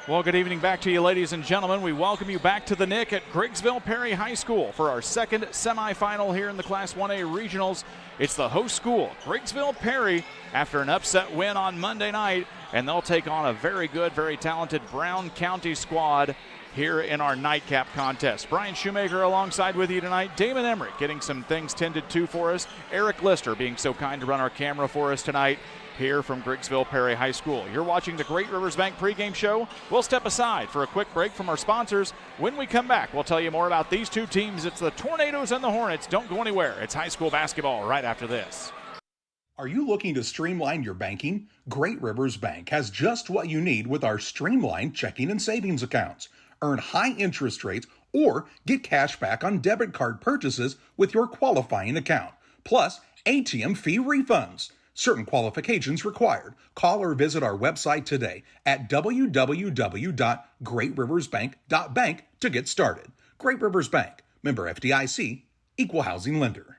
Well, good evening back to you, ladies and gentlemen. We welcome you back to the Nick at Griggsville-Perry High School for our second semifinal here in the Class 1A Regionals. It's the host school, Griggsville-Perry, after an upset win on Monday night, and they'll take on a very good, very talented Brown County squad here in our nightcap contest. Brian Shoemaker alongside with you tonight. Damon Emmerich getting some things tended to for us. Eric Lister being so kind to run our camera for us tonight here from Griggsville-Perry High School. You're watching the Great Rivers Bank pregame show. We'll step aside for a quick break from our sponsors. When we come back, we'll tell you more about these two teams. It's the Tornadoes and the Hornets. Don't go anywhere. It's high school basketball right after this. Are you looking to streamline your banking? Great Rivers Bank has just what you need with our streamlined checking and savings accounts. Earn high interest rates or get cash back on debit card purchases with your qualifying account. Plus, ATM fee refunds. Certain qualifications required. Call or visit our website today at www.greatriversbank.bank to get started. Great Rivers Bank, member FDIC, equal housing lender.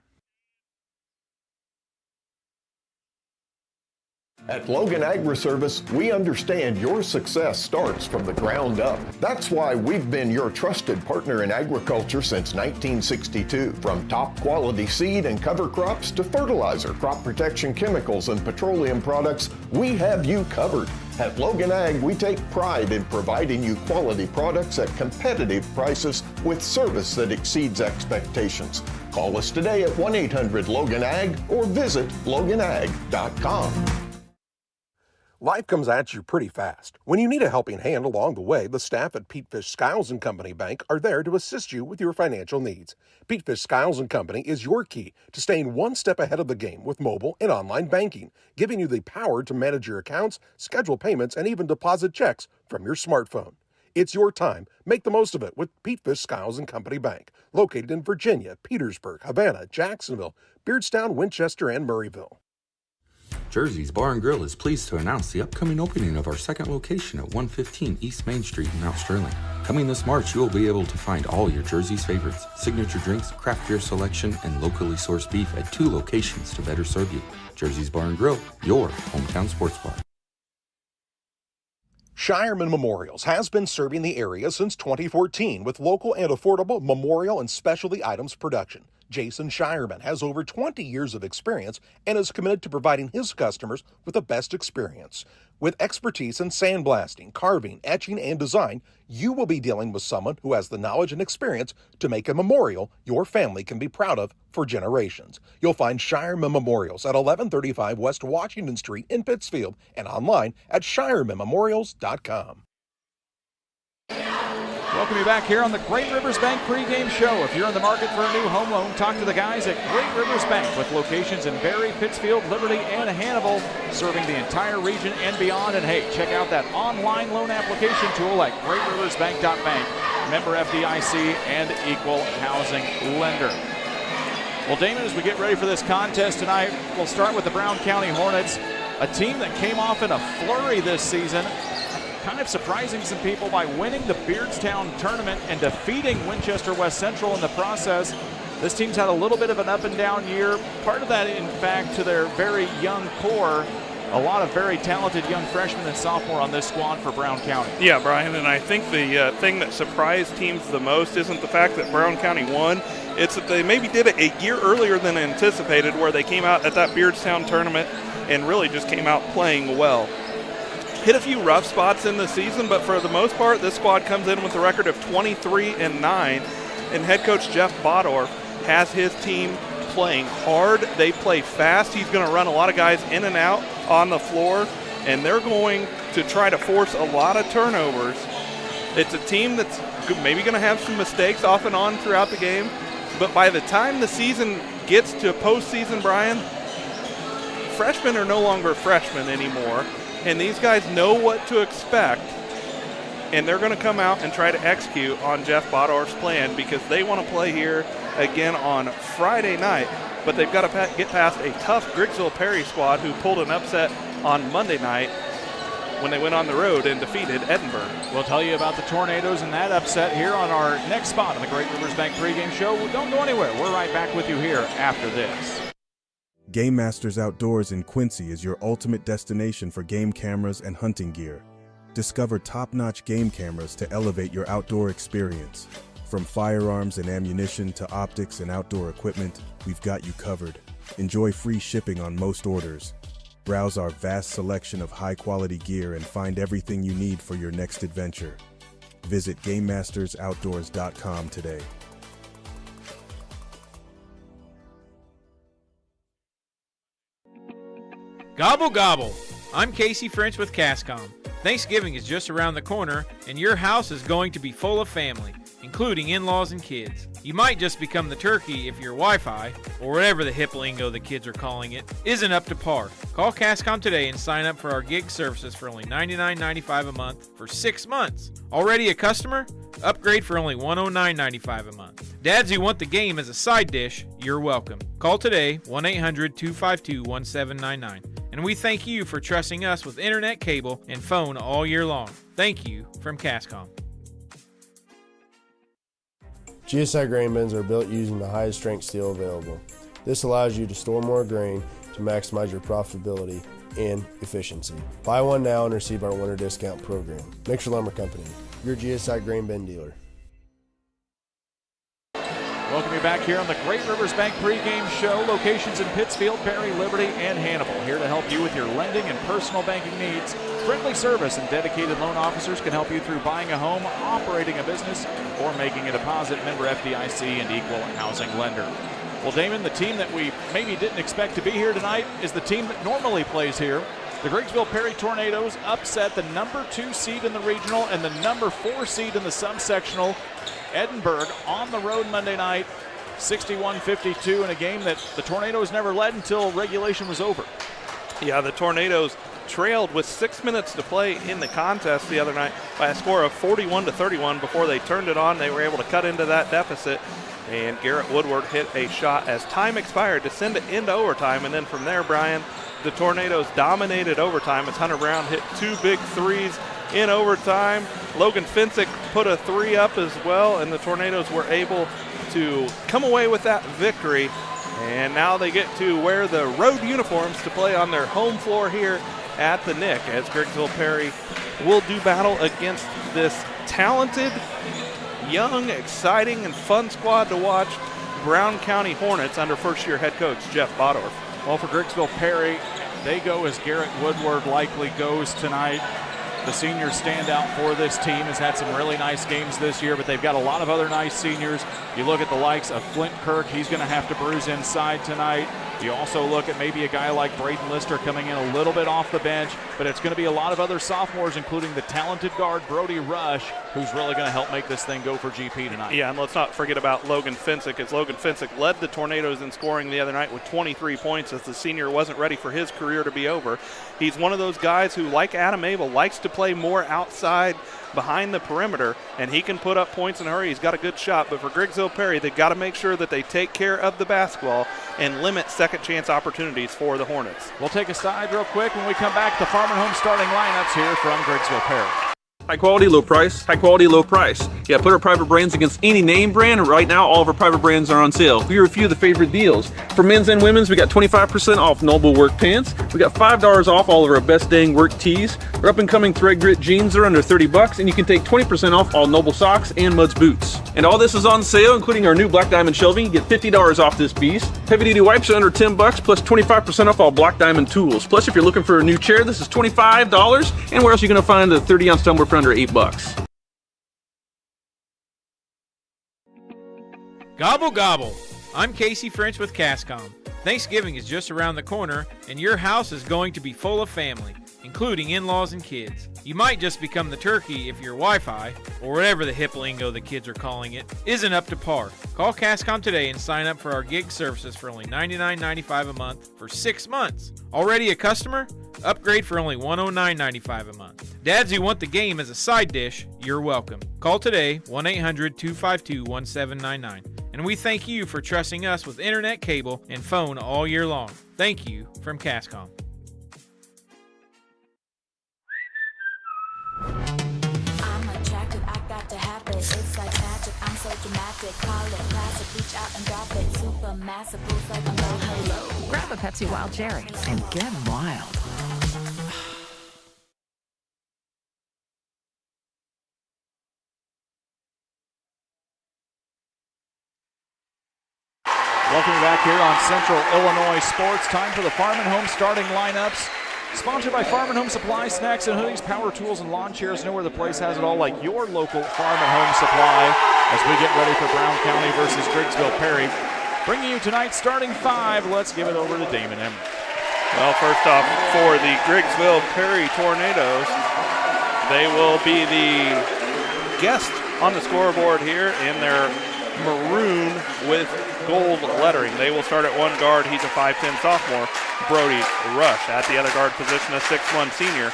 At Logan Agri-Service, we understand your success starts from the ground up. That's why we've been your trusted partner in agriculture since 1962. From top quality seed and cover crops to fertilizer, crop protection chemicals, and petroleum products, we have you covered. At Logan Ag, we take pride in providing you quality products at competitive prices with service that exceeds expectations. Call us today at 1-800-LOGAN-AG or visit loganag.com. Life comes at you pretty fast. When you need a helping hand along the way, the staff at Petefish Skiles & Company Bank are there to assist you with your financial needs. Petefish Skiles & Company is your key to staying one step ahead of the game with mobile and online banking, giving you the power to manage your accounts, schedule payments, and even deposit checks from your smartphone. It's your time. Make the most of it with Petefish Skiles & Company Bank, located in Virginia, Petersburg, Havana, Jacksonville, Beardstown, Winchester, and Murrayville. Jersey's Bar and Grill is pleased to announce the upcoming opening of our second location at 115 East Main Street in Mount Sterling. Coming this March, you will be able to find all your Jersey's favorites, signature drinks, craft beer selection, and locally sourced beef at 2 locations to better serve you. Jersey's Bar and Grill, your hometown sports bar. Shireman Memorials has been serving the area since 2014 with local and affordable memorial and specialty items production. Jason Shireman has over 20 years of experience and is committed to providing his customers with the best experience. With expertise in sandblasting, carving, etching, and design, you will be dealing with someone who has the knowledge and experience to make a memorial your family can be proud of for generations. You'll find Shireman Memorials at 1135 West Washington Street in Pittsfield and online at shiremanmemorials.com. Welcome you back here on the Great Rivers Bank pregame show. If you're in the market for a new home loan, talk to the guys at Great Rivers Bank with locations in Barry, Pittsfield, Liberty, and Hannibal, serving the entire region and beyond. And hey, check out that online loan application tool at greatriversbank.bank, member FDIC and equal housing lender. Well, Damon, as we get ready for this contest tonight, we'll start with the Brown County Hornets, a team that came off in a flurry this season, kind of surprising some people by winning the Beardstown tournament and defeating Winchester West Central in the process. This team's had a little bit of an up and down year. Part of that, in fact, to their very young core. A lot of very talented young freshmen and sophomore on this squad for Brown County. Yeah, Brian, and I think the thing that surprised teams the most isn't the fact that Brown County won. It's that they maybe did it a year earlier than anticipated, where they came out at that Beardstown tournament and really just came out playing well. Hit a few rough spots in the season, but for the most part, this squad comes in with a record of 23-9, and head coach Jeff Bodorf has his team playing hard. They play fast. He's going to run a lot of guys in and out on the floor, and they're going to try to force a lot of turnovers. It's a team that's maybe going to have some mistakes off and on throughout the game, but by the time the season gets to postseason, Brian, freshmen are no longer freshmen anymore. And these guys know what to expect, and they're going to come out and try to execute on Jeff Bodorf's plan because they want to play here again on Friday night. But they've got to get past a tough Griggsville-Perry squad who pulled an upset on Monday night when they went on the road and defeated Edinburgh. We'll tell you about the Tornadoes and that upset here on our next spot on the Great Rivers Bank pregame show. Don't go anywhere. We're right back with you here after this. Game Masters Outdoors in Quincy is your ultimate destination for game cameras and hunting gear. Discover top-notch game cameras to elevate your outdoor experience. From firearms and ammunition to optics and outdoor equipment, we've got you covered. Enjoy free shipping on most orders. Browse our vast selection of high-quality gear and find everything you need for your next adventure. Visit GameMastersOutdoors.com today. Gobble gobble! I'm Casey French with Cascom. Thanksgiving is just around the corner, and your house is going to be full of family, including in-laws and kids. You might just become the turkey if your Wi-Fi, or whatever the hip lingo the kids are calling it, isn't up to par. Call Cascom today and sign up for our gig services for only $99.95 a month for 6 months. Already a customer? Upgrade for only $109.95 a month. Dads who want the game as a side dish, you're welcome. Call today, 1-800-252-1799. And we thank you for trusting us with internet, cable, and phone all year long. Thank you from Cascom. GSI grain bins are built using the highest strength steel available. This allows you to store more grain to maximize your profitability and efficiency. Buy one now and receive our winter discount program. Mixer Lumber Company, your GSI grain bin dealer. Welcome you back here on the Great Rivers Bank pregame show. Locations in Pittsfield, Perry, Liberty, and Hannibal. Here to help you with your lending and personal banking needs. Friendly service and dedicated loan officers can help you through buying a home, operating a business, or making a deposit. Member FDIC and equal housing lender. Well, Damon, the team that we maybe didn't expect to be here tonight is the team that normally plays here. The Griggsville-Perry Tornadoes upset the number 2 seed in the regional and the number 4 seed in the subsectional. Edinburgh on the road Monday night, 61-52 in a game that the Tornadoes never led until regulation was over. Yeah, the Tornadoes trailed with 6 minutes to play in the contest the other night by a score of 41-31 before they turned it on. They were able to cut into that deficit, and Garrett Woodward hit a shot as time expired to send it into overtime. And then from there, Brian, the Tornadoes dominated overtime as Hunter Brown hit 2 big threes in overtime. Logan Finsick put a 3 up as well, and the Tornadoes were able to come away with that victory. And now they get to wear the road uniforms to play on their home floor here at the Nick, as Griggsville-Perry will do battle against this talented, young, exciting, and fun squad to watch, Brown County Hornets under first-year head coach Jeff Bodorf. Well, for Griggsville-Perry, they go as Garrett Woodward likely goes tonight. The senior standout for this team has had some really nice games this year, but they've got a lot of other nice seniors. You look at the likes of Flint Kirk, he's going to have to bruise inside tonight. You also look at maybe a guy like Braden Lister coming in a little bit off the bench, but it's going to be a lot of other sophomores, including the talented guard Brody Rush, who's really going to help make this thing go for GP tonight. Yeah, and let's not forget about Logan Finsick, as Logan Finsick led the Tornadoes in scoring the other night with 23 points as the senior wasn't ready for his career to be over. He's one of those guys who, like Adam Abel, likes to play more outside behind the perimeter, and he can put up points in a hurry. He's got a good shot, but for Griggsville-Perry, they've got to make sure that they take care of the basketball and limit second chance opportunities for the Hornets. We'll take a side real quick when we come back. The Farm and Home starting lineups here from Griggsville-Perry. High quality, low price. High quality, low price. Yeah, put our private brands against any name brand, and right now all of our private brands are on sale. Here are a few of the favorite deals. For men's and women's, we got 25% off Noble work pants. We got $5 off all of our best dang work tees. Our up and coming thread grit jeans are under $30, and you can take 20% off all Noble socks and Muds boots. And all this is on sale, including our new Black Diamond shelving. You get $50 off this piece. Heavy duty wipes are under $10, plus 25% off all Black Diamond tools. Plus, if you're looking for a new chair, this is $25. And where else are you going to find a 30-ounce tumbler for under $8? Gobble gobble! I'm Casey French with Cascom. Thanksgiving is just around the corner, and your house is going to be full of family, including in-laws and kids. You might just become the turkey if your Wi-Fi, or whatever the hip lingo the kids are calling it, isn't up to par. Call Cascom today and sign up for our gig services for only $99.95 a month for 6 months. Already a customer? Upgrade for only $109.95 a month. Dads who want the game as a side dish, you're welcome. Call today, 1-800-252-1799. And we thank you for trusting us with internet, cable, and phone all year long. Thank you from Cascom. I'm attracted, I got to have it. It's like magic, I'm so dramatic. Call it classic, reach out and drop it. Super massive, boost like I'm like hello. Grab a Pepsi Wild Cherry and get wild. here on Central Illinois Sports. Time for the Farm and Home starting lineups. Sponsored by Farm and Home Supply, snacks and hoodies, power tools and lawn chairs. Know where the place has it all, like your local Farm and Home Supply, as we get ready for Brown County versus Griggsville-Perry. Bringing you tonight's starting five. Let's give it over to Damon Emery. Well, first off, for the Griggsville-Perry Tornadoes, they will be the guest on the scoreboard here in their maroon with gold lettering. They will start at one guard. He's a 5'10 sophomore, Brody Rush. At the other guard position, a 6'1 senior,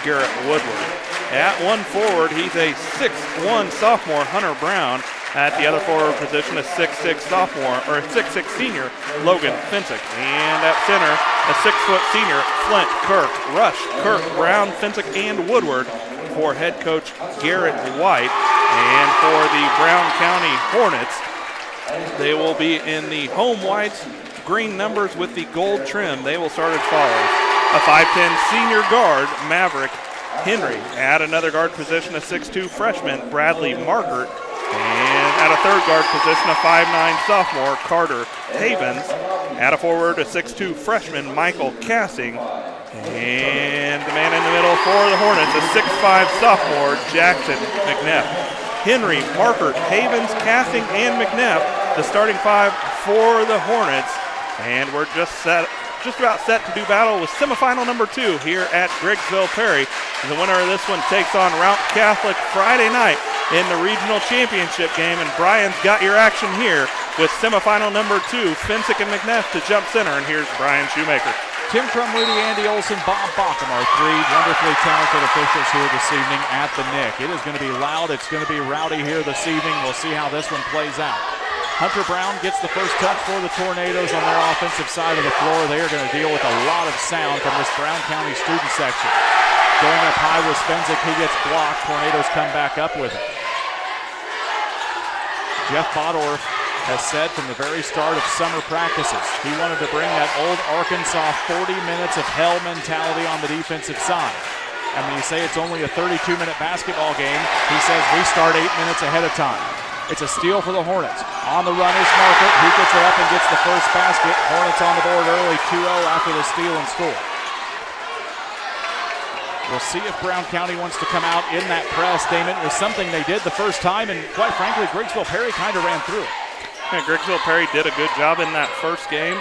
Garrett Woodward. At one forward, he's a 6'1 sophomore, Hunter Brown. At the other forward position, a 6'6 sophomore, or a 6'6 senior, Logan Finsick. And at center, a 6' senior, Flint Kirk. Rush, Kirk, Brown, Finsick, and Woodward for head coach Garrett White. And for the Brown County Hornets, they will be in the home whites, green numbers with the gold trim. They will start as follows. A 5'10 senior guard, Maverick Henry. At another guard position, a 6'2 freshman, Bradley Markert. And at a third guard position, a 5'9 sophomore, Carter Havens. At a forward, a 6'2 freshman, Michael Cassing. And the man in the middle for the Hornets, a 6'5 sophomore, Jackson McNeff. Henry, Markert, Havens, Cassing, and McNeff, the starting five for the Hornets. And we're just about set to do battle with semifinal number 2 here at Griggsville-Perry. The winner of this one takes on Rount Catholic Friday night in the regional championship game. And Brian's got your action here with semifinal number 2, Finsick and McNeff to jump center. And here's Brian Shoemaker. Tim Crumluti, Andy Olson, Bob Bockham are three wonderfully talented officials here this evening at the Nick. It is going to be loud. It's going to be rowdy here this evening. We'll see how this one plays out. Hunter Brown gets the first touch for the Tornadoes on their offensive side of the floor. They are going to deal with a lot of sound from this Brown County student section. Going up high with Spenzick, he gets blocked. Tornadoes come back up with it. Jeff Bodorf has said from the very start of summer practices, he wanted to bring that old Arkansas 40 minutes of hell mentality on the defensive side. And when you say it's only a 32-minute basketball game, he says we start 8 minutes ahead of time. It's a steal for the Hornets. On the run is Markert. He gets it up and gets the first basket. Hornets on the board early, 2-0 after the steal and score. We'll see if Brown County wants to come out in that press. Damon, it was something they did the first time, and quite frankly, Griggsville-Perry kind of ran through it. Yeah, Griggsville-Perry did a good job in that first game.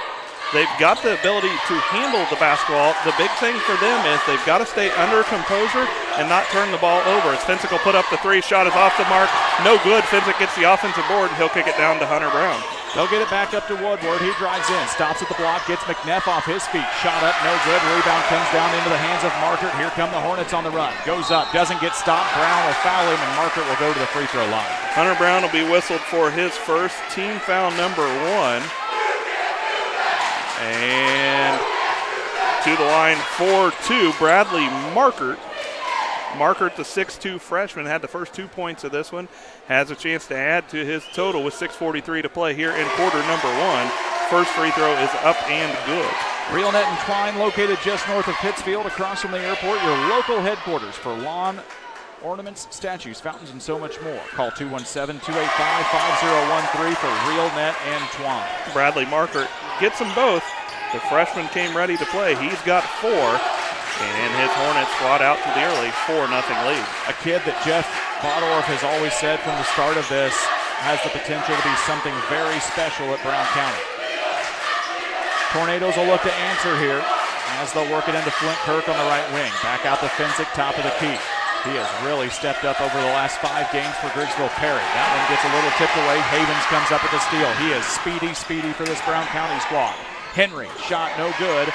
They've got the ability to handle the basketball. The big thing for them is they've got to stay under composure and not turn the ball over. As Finsick will put up the three, shot is off the mark. No good. Finsick gets the offensive board. He'll kick it down to Hunter Brown. They'll get it back up to Woodward. He drives in, stops at the block, gets McNeff off his feet. Shot up, no good. Rebound comes down into the hands of Markert. Here come the Hornets on the run. Goes up, doesn't get stopped. Brown will foul him, and Markert will go to the free throw line. Hunter Brown will be whistled for his first team foul number 1. And to the line for 2, Bradley Markert. Markert, the 6'2 freshman, had the first 2 points of this one. Has a chance to add to his total with 6:43 to play here in quarter number 1. First free throw is up and good. Real Net and Twine, located just north of Pittsfield, across from the airport, your local headquarters for lawn ornaments, statues, fountains, and so much more. Call 217-285-5013 for Real Net and Twine. Bradley Markert gets them both. The freshman came ready to play. He's got 4. And his Hornets squad out to the early 4-0 lead. A kid that Jeff Bodorf has always said from the start of this has the potential to be something very special at Brown County. Tornadoes will look to answer here as they'll work it into Flint Kirk on the right wing. Back out to Finsick, top of the key. He has really stepped up over the last 5 games for Griggsville-Perry. That one gets a little tipped away. Havens comes up with the steal. He is speedy for this Brown County squad. Henry, shot no good.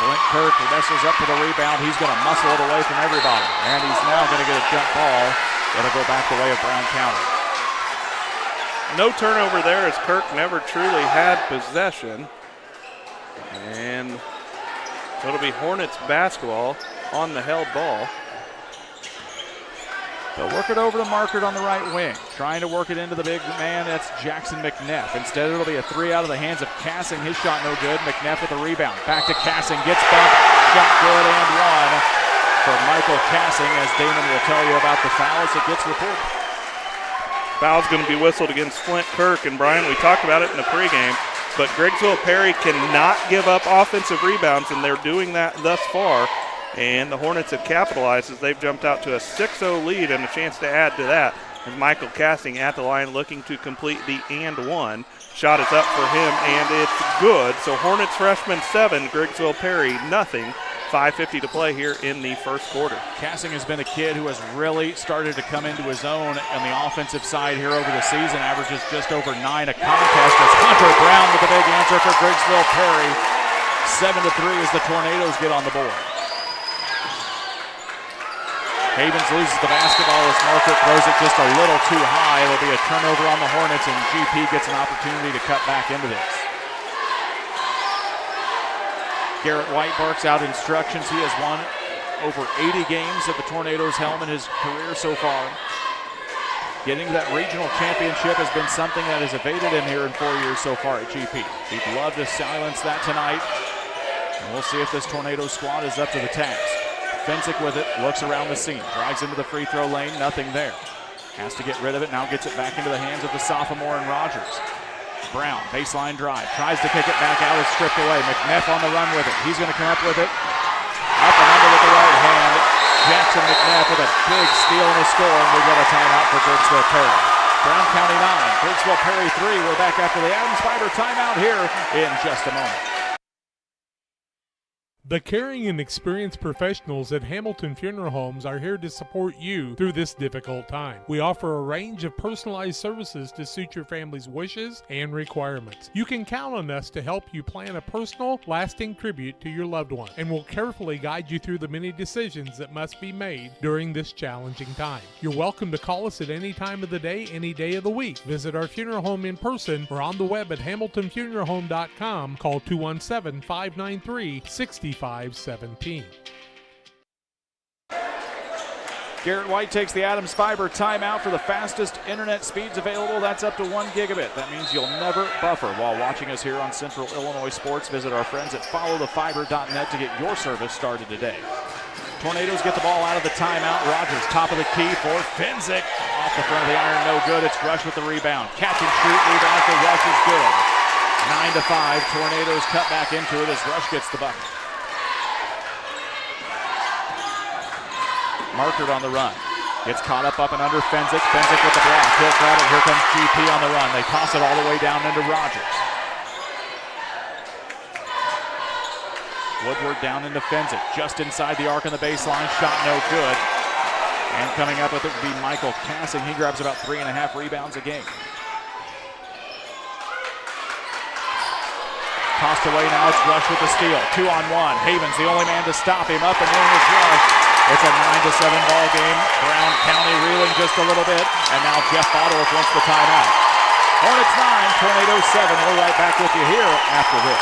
Flint Kirk wrestles up for the rebound. He's going to muscle it away from everybody. And he's now going to get a jump ball. It'll go back the way of Brown County. No turnover there as Kirk never truly had possession. And so it'll be Hornets basketball on the held ball. They'll work it over to Markert on the right wing. Trying to work it into the big man, that's Jackson McNeff. Instead, it'll be a 3 out of the hands of Cassing. His shot no good. McNeff with the rebound. Back to Cassing. Gets bumped. Shot good and one for Michael Cassing, as Damon will tell you about the foul as it gets reported. Foul's going to be whistled against Flint Kirk. And Brian, we talked about it in the pregame. but Griggsville-Perry cannot give up offensive rebounds, and they're doing that thus far. And the Hornets have capitalized as they've jumped out to a 6-0 lead and a chance to add to that. And Michael Casting at the line looking to complete the and one. Shot is up for him, and it's good. So Hornets freshman 7, Griggsville-Perry nothing. 5:50 to play here in the first quarter. Casting has been a kid who has really started to come into his own on the offensive side here over the season. Averages just over 9 a contest as Hunter Brown with the big answer for Griggsville-Perry. 7-3 as the Tornadoes get on the board. Havens loses the basketball as Marquardt throws it just a little too high. It'll be a turnover on the Hornets, and GP gets an opportunity to cut back into this. Garrett White barks out instructions. He has won over 80 games at the Tornadoes helm in his career so far. Getting to that regional championship has been something that has evaded him here in 4 years so far at GP. He'd love to silence that tonight. And we'll see if this Tornado squad is up to the task. Fensick with it, looks around the scene, drives into the free throw lane, nothing there. Has to get rid of it, now gets it back into the hands of the sophomore and Rogers. Brown, baseline drive, tries to kick it back out, it's stripped away. McNeff on the run with it, he's gonna come up with it. Up and under with the right hand. Jackson McNeff with a big steal and a score, and we get a timeout for Griggsville-Perry. Brown County 9, Griggsville-Perry 3. We're back after the Adams Fiber timeout here in just a moment. The caring and experienced professionals at Hamilton Funeral Homes are here to support you through this difficult time. We offer a range of personalized services to suit your family's wishes and requirements. You can count on us to help you plan a personal, lasting tribute to your loved one, and we'll carefully guide you through the many decisions that must be made during this challenging time. You're welcome to call us at any time of the day, any day of the week. Visit our funeral home in person or on the web at hamiltonfuneralhome.com. Call 217-593-6517. Garrett White takes the Adams Fiber timeout for the fastest internet speeds available. That's up to 1 gigabit. That means you'll never buffer while watching us here on Central Illinois Sports. Visit our friends at followthefiber.net to get your service started today. Tornadoes get the ball out of the timeout. Rogers, top of the key for Fensick. Off the front of the iron, no good. It's Rush with the rebound. Catch and shoot, rebound for Rush is good. 9-5, Tornadoes cut back into it as Rush gets the bucket. Marquardt on the run. Gets caught up and under Fensick. Fensick with the block. He'll grab it. Here comes GP on the run. They toss it all the way down into Rogers. Woodward down into Fensick. Just inside the arc on the baseline. Shot no good. And coming up with it would be Michael Casting. He grabs about 3.5 rebounds a game. Tossed away now. It's Rush with the steal. 2-on-1. Havens the only man to stop him. Up and in is Rush. It's a 9-7 ball game. Brown County reeling just a little bit. And now Jeff Bottorff wants the timeout. Hornets 9, Tornadoes 7. We're right back with you here after this.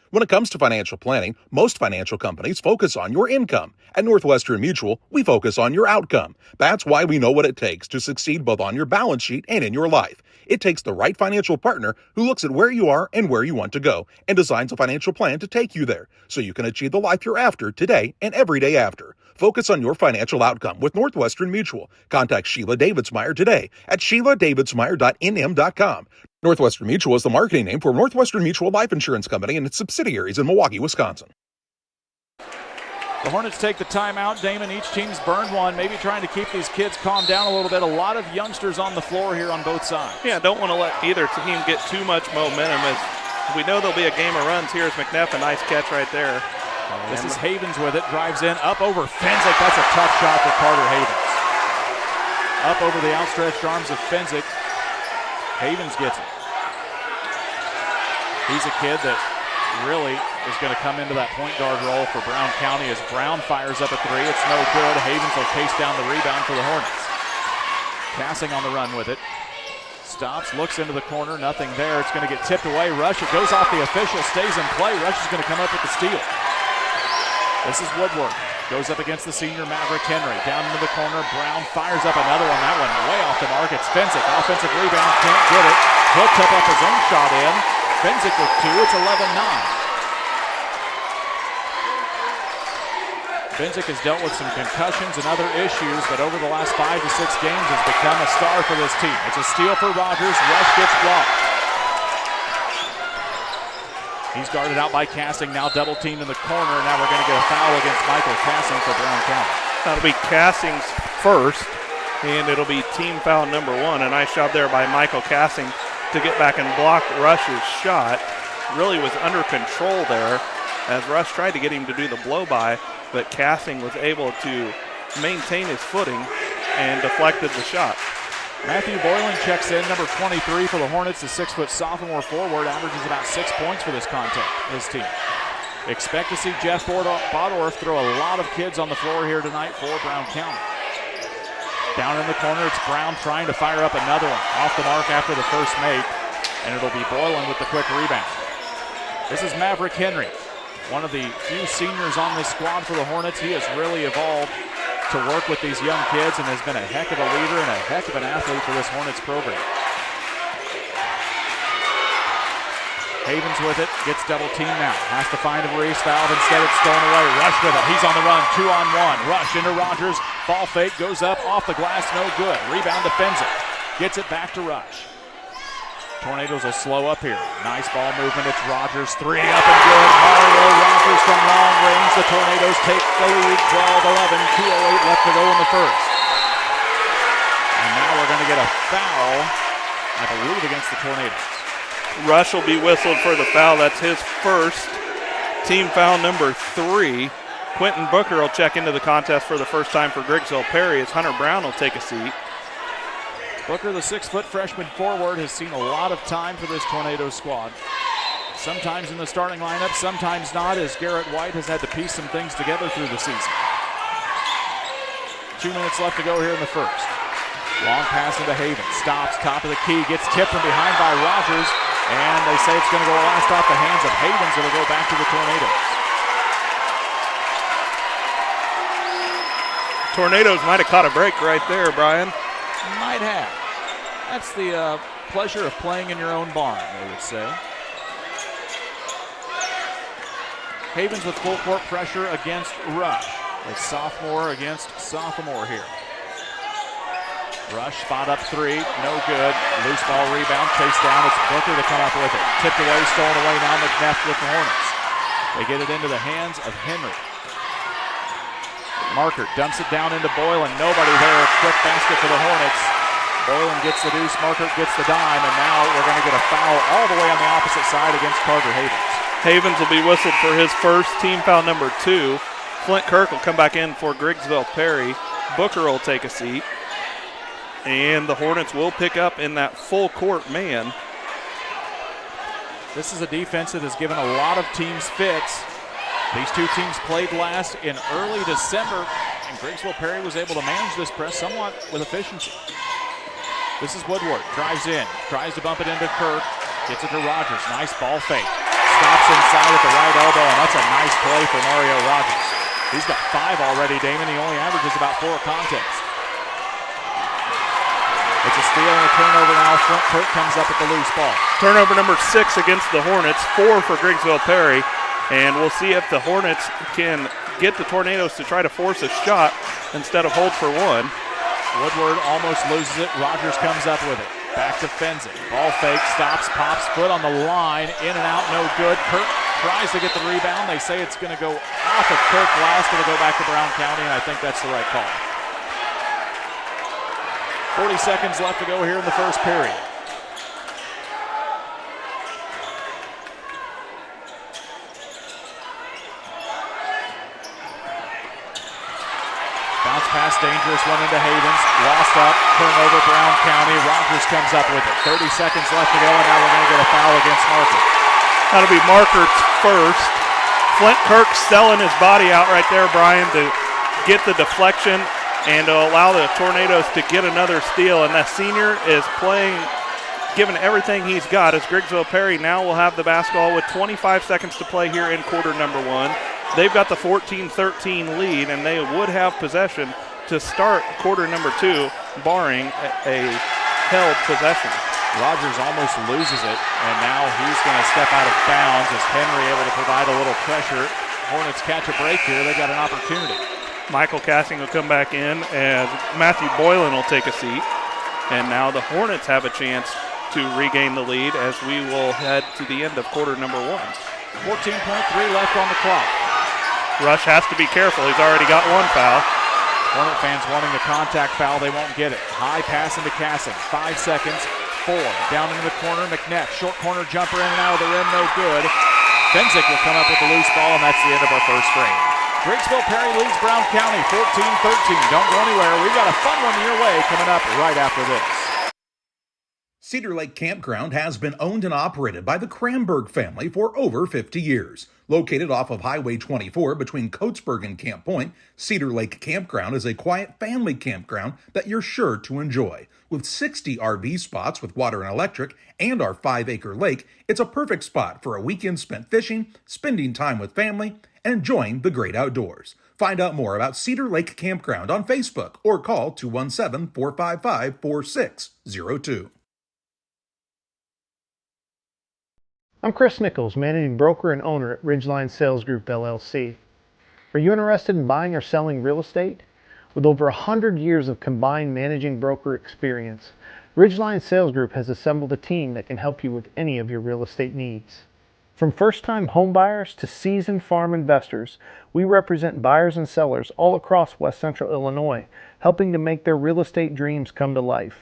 When it comes to financial planning, most financial companies focus on your income. At Northwestern Mutual, we focus on your outcome. That's why we know what it takes to succeed both on your balance sheet and in your life. It takes the right financial partner who looks at where you are and where you want to go and designs a financial plan to take you there so you can achieve the life you're after today and every day after. Focus on your financial outcome with Northwestern Mutual. Contact Sheila Davidsmeyer today at SheilaDavidsmeyer.nm.com. Northwestern Mutual is the marketing name for Northwestern Mutual Life Insurance Company and its subsidiaries in Milwaukee, Wisconsin. The Hornets take the timeout. Damon, each team's burned one, maybe trying to keep these kids calmed down a little bit. A lot of youngsters on the floor here on both sides. Yeah, don't want to let either team get too much momentum. As we know there'll be a game of runs here. As McNeff, a nice catch right there. This is Havens with it, drives in, up over Fensick. That's a tough shot for Carter Havens. Up over the outstretched arms of Fensick. Havens gets it. He's a kid that really is going to come into that point guard role for Brown County as Brown fires up a three. It's no good. Havens will chase down the rebound for the Hornets. Casting on the run with it. Stops, looks into the corner, nothing there. It's going to get tipped away. Rush, it goes off the official, stays in play. Rush is going to come up with the steal. This is Woodward. Goes up against the senior Maverick Henry. Down into the corner. Brown fires up another one. That one way off the mark. It's Fensick. Offensive rebound. Can't get it. He'll tip up his own shot in. Fensick with 2. It's 11-9. Fensick has dealt with some concussions and other issues, but over the last 5 to 6 games has become a star for this team. It's a steal for Rogers. Rush gets blocked. He's guarded out by Cassing, now double teamed in the corner. Now we're going to get a foul against Michael Cassing for Brown County. That'll be Cassing's first, and it'll be team foul number 1. A nice job there by Michael Cassing to get back and block Rush's shot. Really was under control there as Rush tried to get him to do the blow-by, but Cassing was able to maintain his footing and deflected the shot. Matthew Boylan checks in, number 23 for the Hornets, the 6-foot sophomore forward, averages about 6 points for this contest, his team. Expect to see Jeff Bodorf throw a lot of kids on the floor here tonight for Brown County. Down in the corner, it's Brown trying to fire up another one. Off the mark after the first make, and it'll be Boylan with the quick rebound. This is Maverick Henry, one of the few seniors on this squad for the Hornets. He has really evolved to work with these young kids and has been a heck of a leader and a heck of an athlete for this Hornets program. Havens with it, gets double teamed now. Has to find a Maurice valve, instead it's stolen away. Rush with it, he's on the run, 2-on-1. Rush into Rogers, ball fake, goes up, off the glass, no good. Rebound, defends it, gets it back to Rush. Tornadoes will slow up here. Nice ball movement. It's Rogers. 3 up and good. Mario Rogers from long range. The Tornadoes take the lead. 12-11. 2:08 left to go in the first. And now we're going to get a foul, I believe, against the Tornadoes. Rush will be whistled for the foul. That's his first. Team foul number 3. Quentin Booker will check into the contest for the first time for Griggsville-Perry as Hunter Brown will take a seat. Booker, the 6-foot freshman forward, has seen a lot of time for this Tornado squad. Sometimes in the starting lineup, sometimes not, as Garrett White has had to piece some things together through the season. 2 minutes left to go here in the first. Long pass into Havens. Stops, top of the key, gets tipped from behind by Rogers, and they say it's going to go last off the hands of Havens. It'll go back to the Tornadoes. Tornadoes might have caught a break right there, Brian. Might have. That's the pleasure of playing in your own barn, they would say. Havens with full court pressure against Rush. It's sophomore against sophomore here. Rush spot up 3, no good. Loose ball rebound, chased down. It's Booker to come up with it. Tipped away, stolen away. Now McNeff with the Hornets. They get it into the hands of Henry. Markert dumps it down into Boylan. Nobody there. Quick basket for the Hornets. Boylan gets the deuce. Markert gets the dime. And now we're going to get a foul all the way on the opposite side against Carter Havens. Havens will be whistled for his first, team foul number 2. Flint Kirk will come back in for Griggsville-Perry. Booker will take a seat. And the Hornets will pick up in that full court man. This is a defense that has given a lot of teams fits. These two teams played last in early December, and Griggsville-Perry was able to manage this press somewhat with efficiency. This is Woodward, drives in, tries to bump it into Kirk, gets it to Rogers, nice ball fake. Stops inside at the right elbow, and that's a nice play for Mario Rogers. He's got 5 already, Damon. He only averages about 4 a contest. It's a steal and a turnover now. Flint Kirk comes up with the loose ball. Turnover number 6 against the Hornets, 4 for Griggsville-Perry. And we'll see if the Hornets can get the Tornadoes to try to force a shot instead of hold for 1. Woodward almost loses it. Rogers comes up with it. Back defends it. Ball fake, stops, pops, foot on the line. In and out, no good. Kirk tries to get the rebound. They say it's going to go off of Kirk last. It'll go back to Brown County, and I think that's the right call. 40 seconds left to go here in the first period. Bounce pass, dangerous one into Havens. Lost up, turnover, Brown County. Rogers comes up with it. 30 seconds left to go, and now we're going to get a foul against Markert. That'll be Markert's first. Flint Kirk selling his body out right there, Brian, to get the deflection and to allow the Tornadoes to get another steal. And that senior is playing, giving everything he's got, as Griggsville-Perry now will have the basketball with 25 seconds to play here in quarter number 1. They've got the 14-13 lead, and they would have possession to start quarter number 2, barring a held possession. Rogers almost loses it, and now he's going to step out of bounds as Henry able to provide a little pressure. Hornets catch a break here. They got an opportunity. Michael Cassing will come back in as Matthew Boylan will take a seat. And now the Hornets have a chance to regain the lead as we will head to the end of quarter number 1. 14.3 left on the clock. Rush has to be careful. He's already got one foul. Hornet fans wanting the contact foul. They won't get it. High pass into Cassing. 5 seconds. 4. Down into the corner. McNeff. Short corner jumper in and out of the rim. No good. Fensick will come up with the loose ball, and that's the end of our first frame. Griggsville-Perry leads Brown County 14-13. Don't go anywhere. We've got a fun one your way coming up right after this. Cedar Lake Campground has been owned and operated by the Kramberg family for over 50 years. Located off of Highway 24 between Coatesburg and Camp Point, Cedar Lake Campground is a quiet family campground that you're sure to enjoy. With 60 RV spots with water and electric and our 5-acre lake, it's a perfect spot for a weekend spent fishing, spending time with family, and enjoying the great outdoors. Find out more about Cedar Lake Campground on Facebook or call 217-455-4602. I'm Chris Nichols, managing broker and owner at Ridgeline Sales Group, LLC. Are you interested in buying or selling real estate? With over 100 years of combined managing broker experience, Ridgeline Sales Group has assembled a team that can help you with any of your real estate needs. From first-time home buyers to seasoned farm investors, we represent buyers and sellers all across West Central Illinois, helping to make their real estate dreams come to life.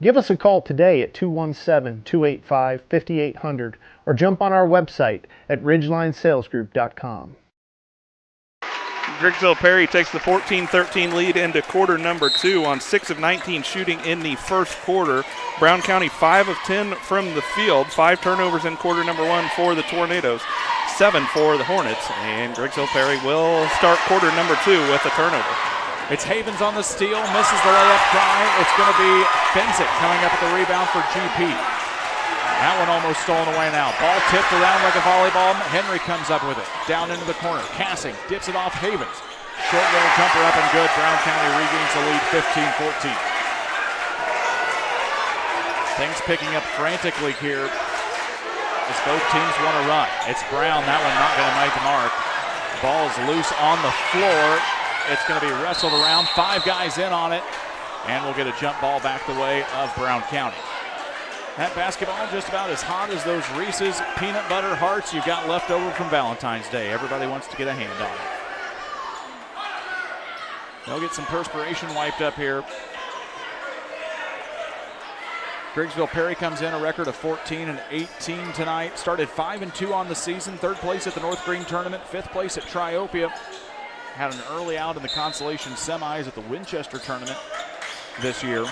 Give us a call today at 217-285-5800 or jump on our website at ridgelinesalesgroup.com. Griggsville-Perry takes the 14-13 lead into quarter number 2 on 6 of 19 shooting in the first quarter. Brown County 5 of 10 from the field. 5 turnovers in quarter number 1 for the Tornadoes, 7 for the Hornets. And Griggsville-Perry will start quarter number 2 with a turnover. It's Havens on the steal, misses the layup try. It's going to be Fensick coming up with the rebound for GP. That one almost stolen away now. Ball tipped around like a volleyball. Henry comes up with it. Down into the corner. Cassing dips it off Havens. Short little jumper up and good. Brown County regains the lead 15-14. Things picking up frantically here as both teams want to run. It's Brown. That one not going to make the mark. Ball's loose on the floor. It's going to be wrestled around. 5 guys in on it. And we'll get a jump ball back the way of Brown County. That basketball just about as hot as those Reese's peanut butter hearts you got left over from Valentine's Day. Everybody wants to get a hand on it. They'll get some perspiration wiped up here. Griggsville-Perry comes in a record of 14-18 tonight. Started 5-2 on the season. 3rd place at the North Green Tournament. 5th place at Triopia. Had an early out in the consolation semis at the Winchester Tournament this year.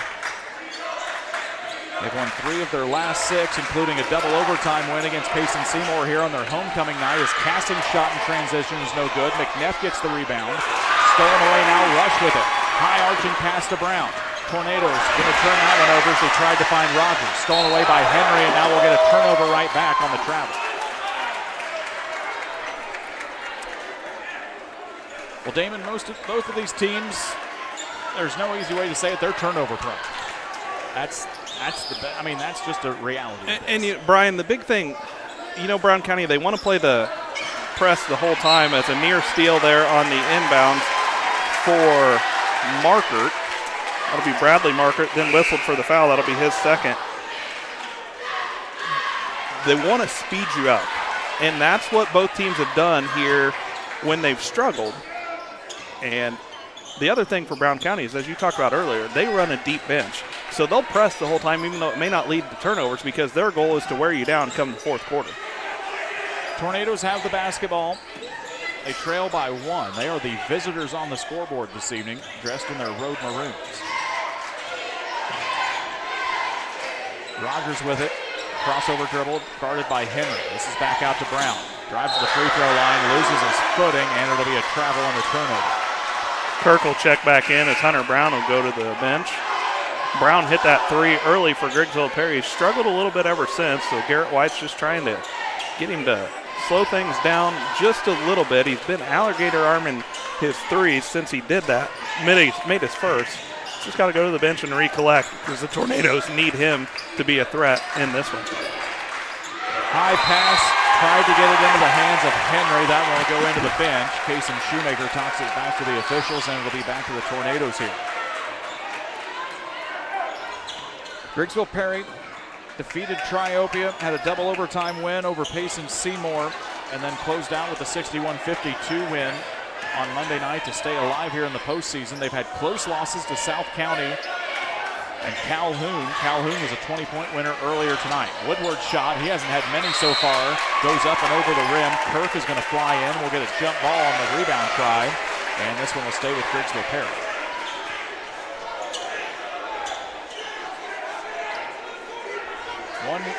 They've won 3 of their last 6, including a double overtime win against Payson Seymour here on their homecoming night. His casting shot in transition is no good. McNeff gets the rebound. Stolen away now, Rush with it. High arching pass to Brown. Tornadoes going to turn that one over as they tried to find Rogers. Stolen away by Henry, and now we'll get a turnover right back on the travel. Well, Damon, both of these teams, there's no easy way to say it, they're turnover prone. That's just a reality. And Brian, the big thing, Brown County, they want to play the press the whole time. As a near steal there on the inbounds for Markert. That'll be Bradley Markert, then whistled for the foul. That'll be his second. They want to speed you up, and that's what both teams have done here when they've struggled. And the other thing for Brown County is, as you talked about earlier, they run a deep bench. So they'll press the whole time, even though it may not lead to turnovers, because their goal is to wear you down come the 4th quarter. Tornadoes have the basketball. They trail by 1. They are the visitors on the scoreboard this evening, dressed in their road maroons. Rogers with it. Crossover dribble, guarded by Henry. This is back out to Brown. Drives to the free throw line, loses his footing, and it'll be a travel and a turnover. Kirk will check back in as Hunter Brown will go to the bench. Brown hit that 3 early for Griggsville-Perry. He's struggled a little bit ever since, so Garrett White's just trying to get him to slow things down just a little bit. He's been alligator arming his 3s since he did that, made his first. Just got to go to the bench and recollect because the Tornadoes need him to be a threat in this one. High pass, tried to get it into the hands of Henry. That one will go into the bench. Kason Shoemaker talks it back to the officials, and it'll be back to the Tornadoes here. Griggsville-Perry defeated Triopia, had a double overtime win over Payson Seymour and then closed out with a 61-52 win on Monday night to stay alive here in the postseason. They've had close losses to South County and Calhoun. Calhoun was a 20-point winner earlier tonight. Woodward's shot, he hasn't had many so far, goes up and over the rim. Kirk is going to fly in. We'll get a jump ball on the rebound try, and this one will stay with Griggsville-Perry.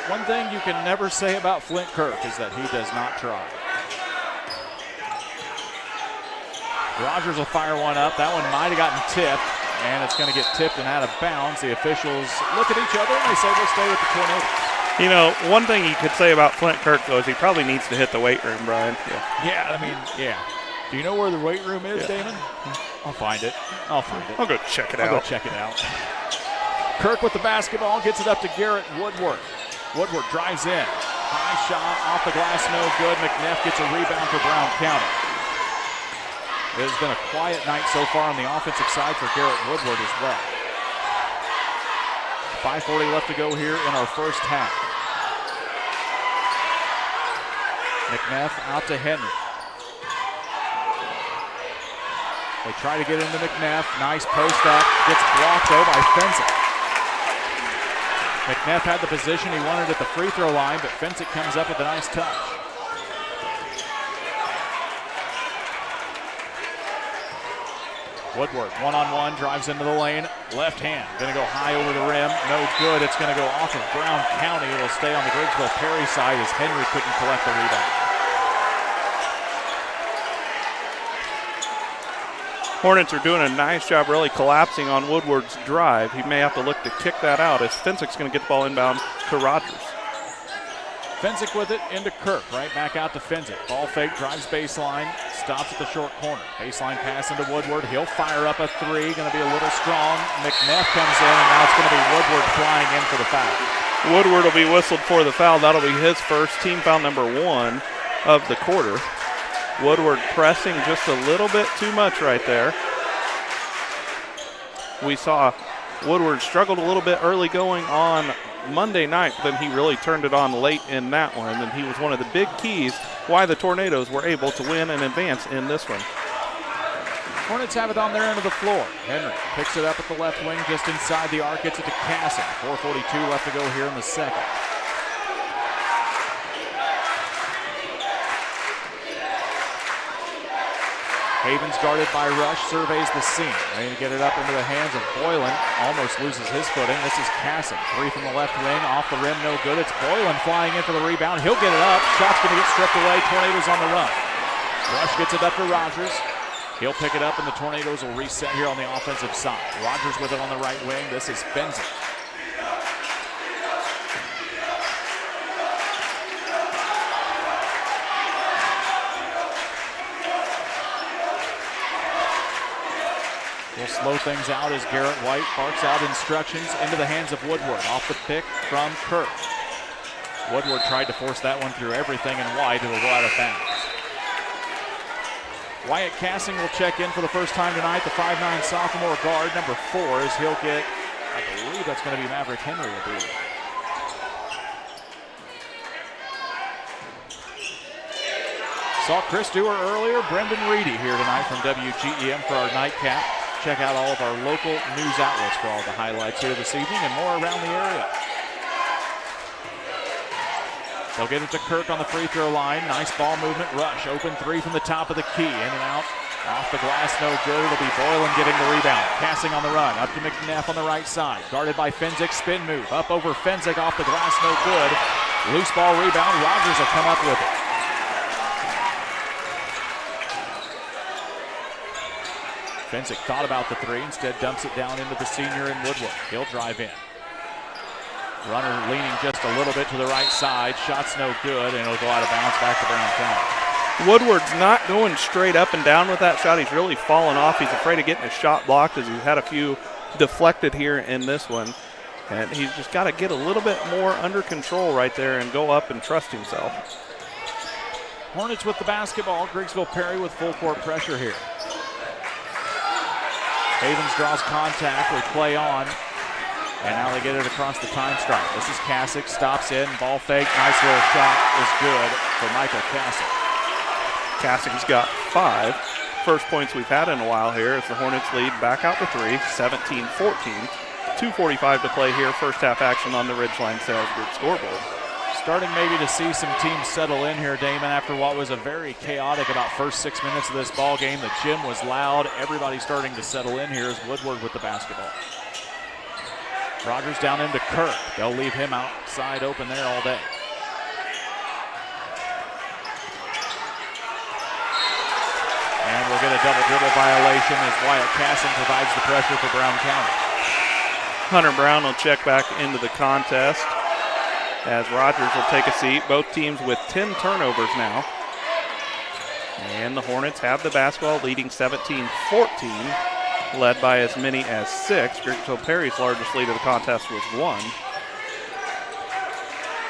One thing you can never say about Flint Kirk is that he does not try. Rogers will fire one up. That one might have gotten tipped, and it's going to get tipped and out of bounds. The officials look at each other and they say we'll stay with the Tornadoes. You know, one thing you could say about Flint Kirk, though, is he probably needs to hit the weight room, Brian. Yeah, I mean, yeah. Do you know where the weight room is, Damon? I'll find it. I'll go check it out. Kirk with the basketball, gets it up to Garrett Woodward. Woodward drives in. High shot, off the glass, no good. McNeff gets a rebound for Brown County. It has been a quiet night so far on the offensive side for Garrett Woodward as well. 5:40 left to go here in our first half. McNeff out to Henry. They try to get into McNeff. Nice post up. Gets blocked though by Fensick. McNeff had the position he wanted at the free throw line, but Fensick comes up with a nice touch. Woodward, one-on-one, drives into the lane, left hand, gonna go high over the rim, no good, it's gonna go off of Brown County. It'll stay on the Griggsville-Perry side as Henry couldn't collect the rebound. Hornets are doing a nice job really collapsing on Woodward's drive. He may have to look to kick that out as Fensick's gonna get the ball inbound to Rogers. Fensick with it into Kirk, right back out to Fensick. Ball fake, drives baseline, stops at the short corner. Baseline pass into Woodward. He'll fire up a three, going to be a little strong. McNeff comes in, and now it's going to be Woodward flying in for the foul. Woodward will be whistled for the foul. That'll be his first, team foul number 1 of the quarter. Woodward pressing just a little bit too much right there. We saw Woodward struggled a little bit early going on Monday night, then he really turned it on late in that one, and he was one of the big keys why the Tornadoes were able to win and advance in this one. Hornets have it on their end of the floor. Henry picks it up at the left wing just inside the arc, gets it to Casson. 4:42 left to go here in the second. Havens guarded by Rush, surveys the seam. Ready to get it up into the hands of Boylan. Almost loses his footing. This is Casson. Three from the left wing, off the rim, no good. It's Boylan flying in for the rebound. He'll get it up. Shot's going to get stripped away. Tornadoes on the run. Rush gets it up to Rogers. He'll pick it up, and the Tornadoes will reset here on the offensive side. Rogers with it on the right wing. This is Fensick. We'll slow things out as Garrett White barks out instructions into the hands of Woodward. Off the pick from Kirk. Woodward tried to force that one through everything, and White will go out of bounds. Wyatt Cassing will check in for the first time tonight. The 5'9" sophomore guard, number 4, as he'll get, I believe that's going to be Maverick Henry, I believe. Saw Chris Dewar earlier. Brendan Reedy here tonight from WGEM for our nightcap. Check out all of our local news outlets for all the highlights here this evening and more around the area. They'll get it to Kirk on the free throw line. Nice ball movement. Rush. Open three from the top of the key. In and out. Off the glass. No good. It'll be Boylan getting the rebound. Passing on the run. Up to McNeff on the right side. Guarded by Fensick. Spin move. Up over Fensick. Off the glass. No good. Loose ball rebound. Rogers will come up with it. Fensick thought about the three, instead dumps it down into the senior in Woodward. He'll drive in. Runner leaning just a little bit to the right side. Shot's no good, and it'll go out of bounds back to Brown County. Woodward's not going straight up and down with that shot. He's really fallen off. He's afraid of getting his shot blocked as he's had a few deflected here in this one. And he's just got to get a little bit more under control right there and go up and trust himself. Hornets with the basketball. Griggsville-Perry with full court pressure here. Havens draws contact, we play on, and now they get it across the time stripe. This is Cassick, stops in, ball fake, nice little shot is good for Michael Cassick. Cassing's got 5. First points we've had in a while here as the Hornets lead back out to 3, 17-14. 2:45 to play here, first half action on the Ridgeline Sales Group scoreboard. Starting maybe to see some teams settle in here, Damon, after what was a very chaotic about first 6 minutes of this ball game. The gym was loud. Everybody's starting to settle in here as Woodward with the basketball. Rogers down into Kirk. They'll leave him outside open there all day. And we'll get a double dribble violation as Wyatt Casson provides the pressure for Brown County. Hunter Brown will check back into the contest as Rogers will take a seat. Both teams with 10 turnovers now. And the Hornets have the basketball, leading 17-14, led by as many as 6. Griggsville-Perry's largest lead of the contest was 1.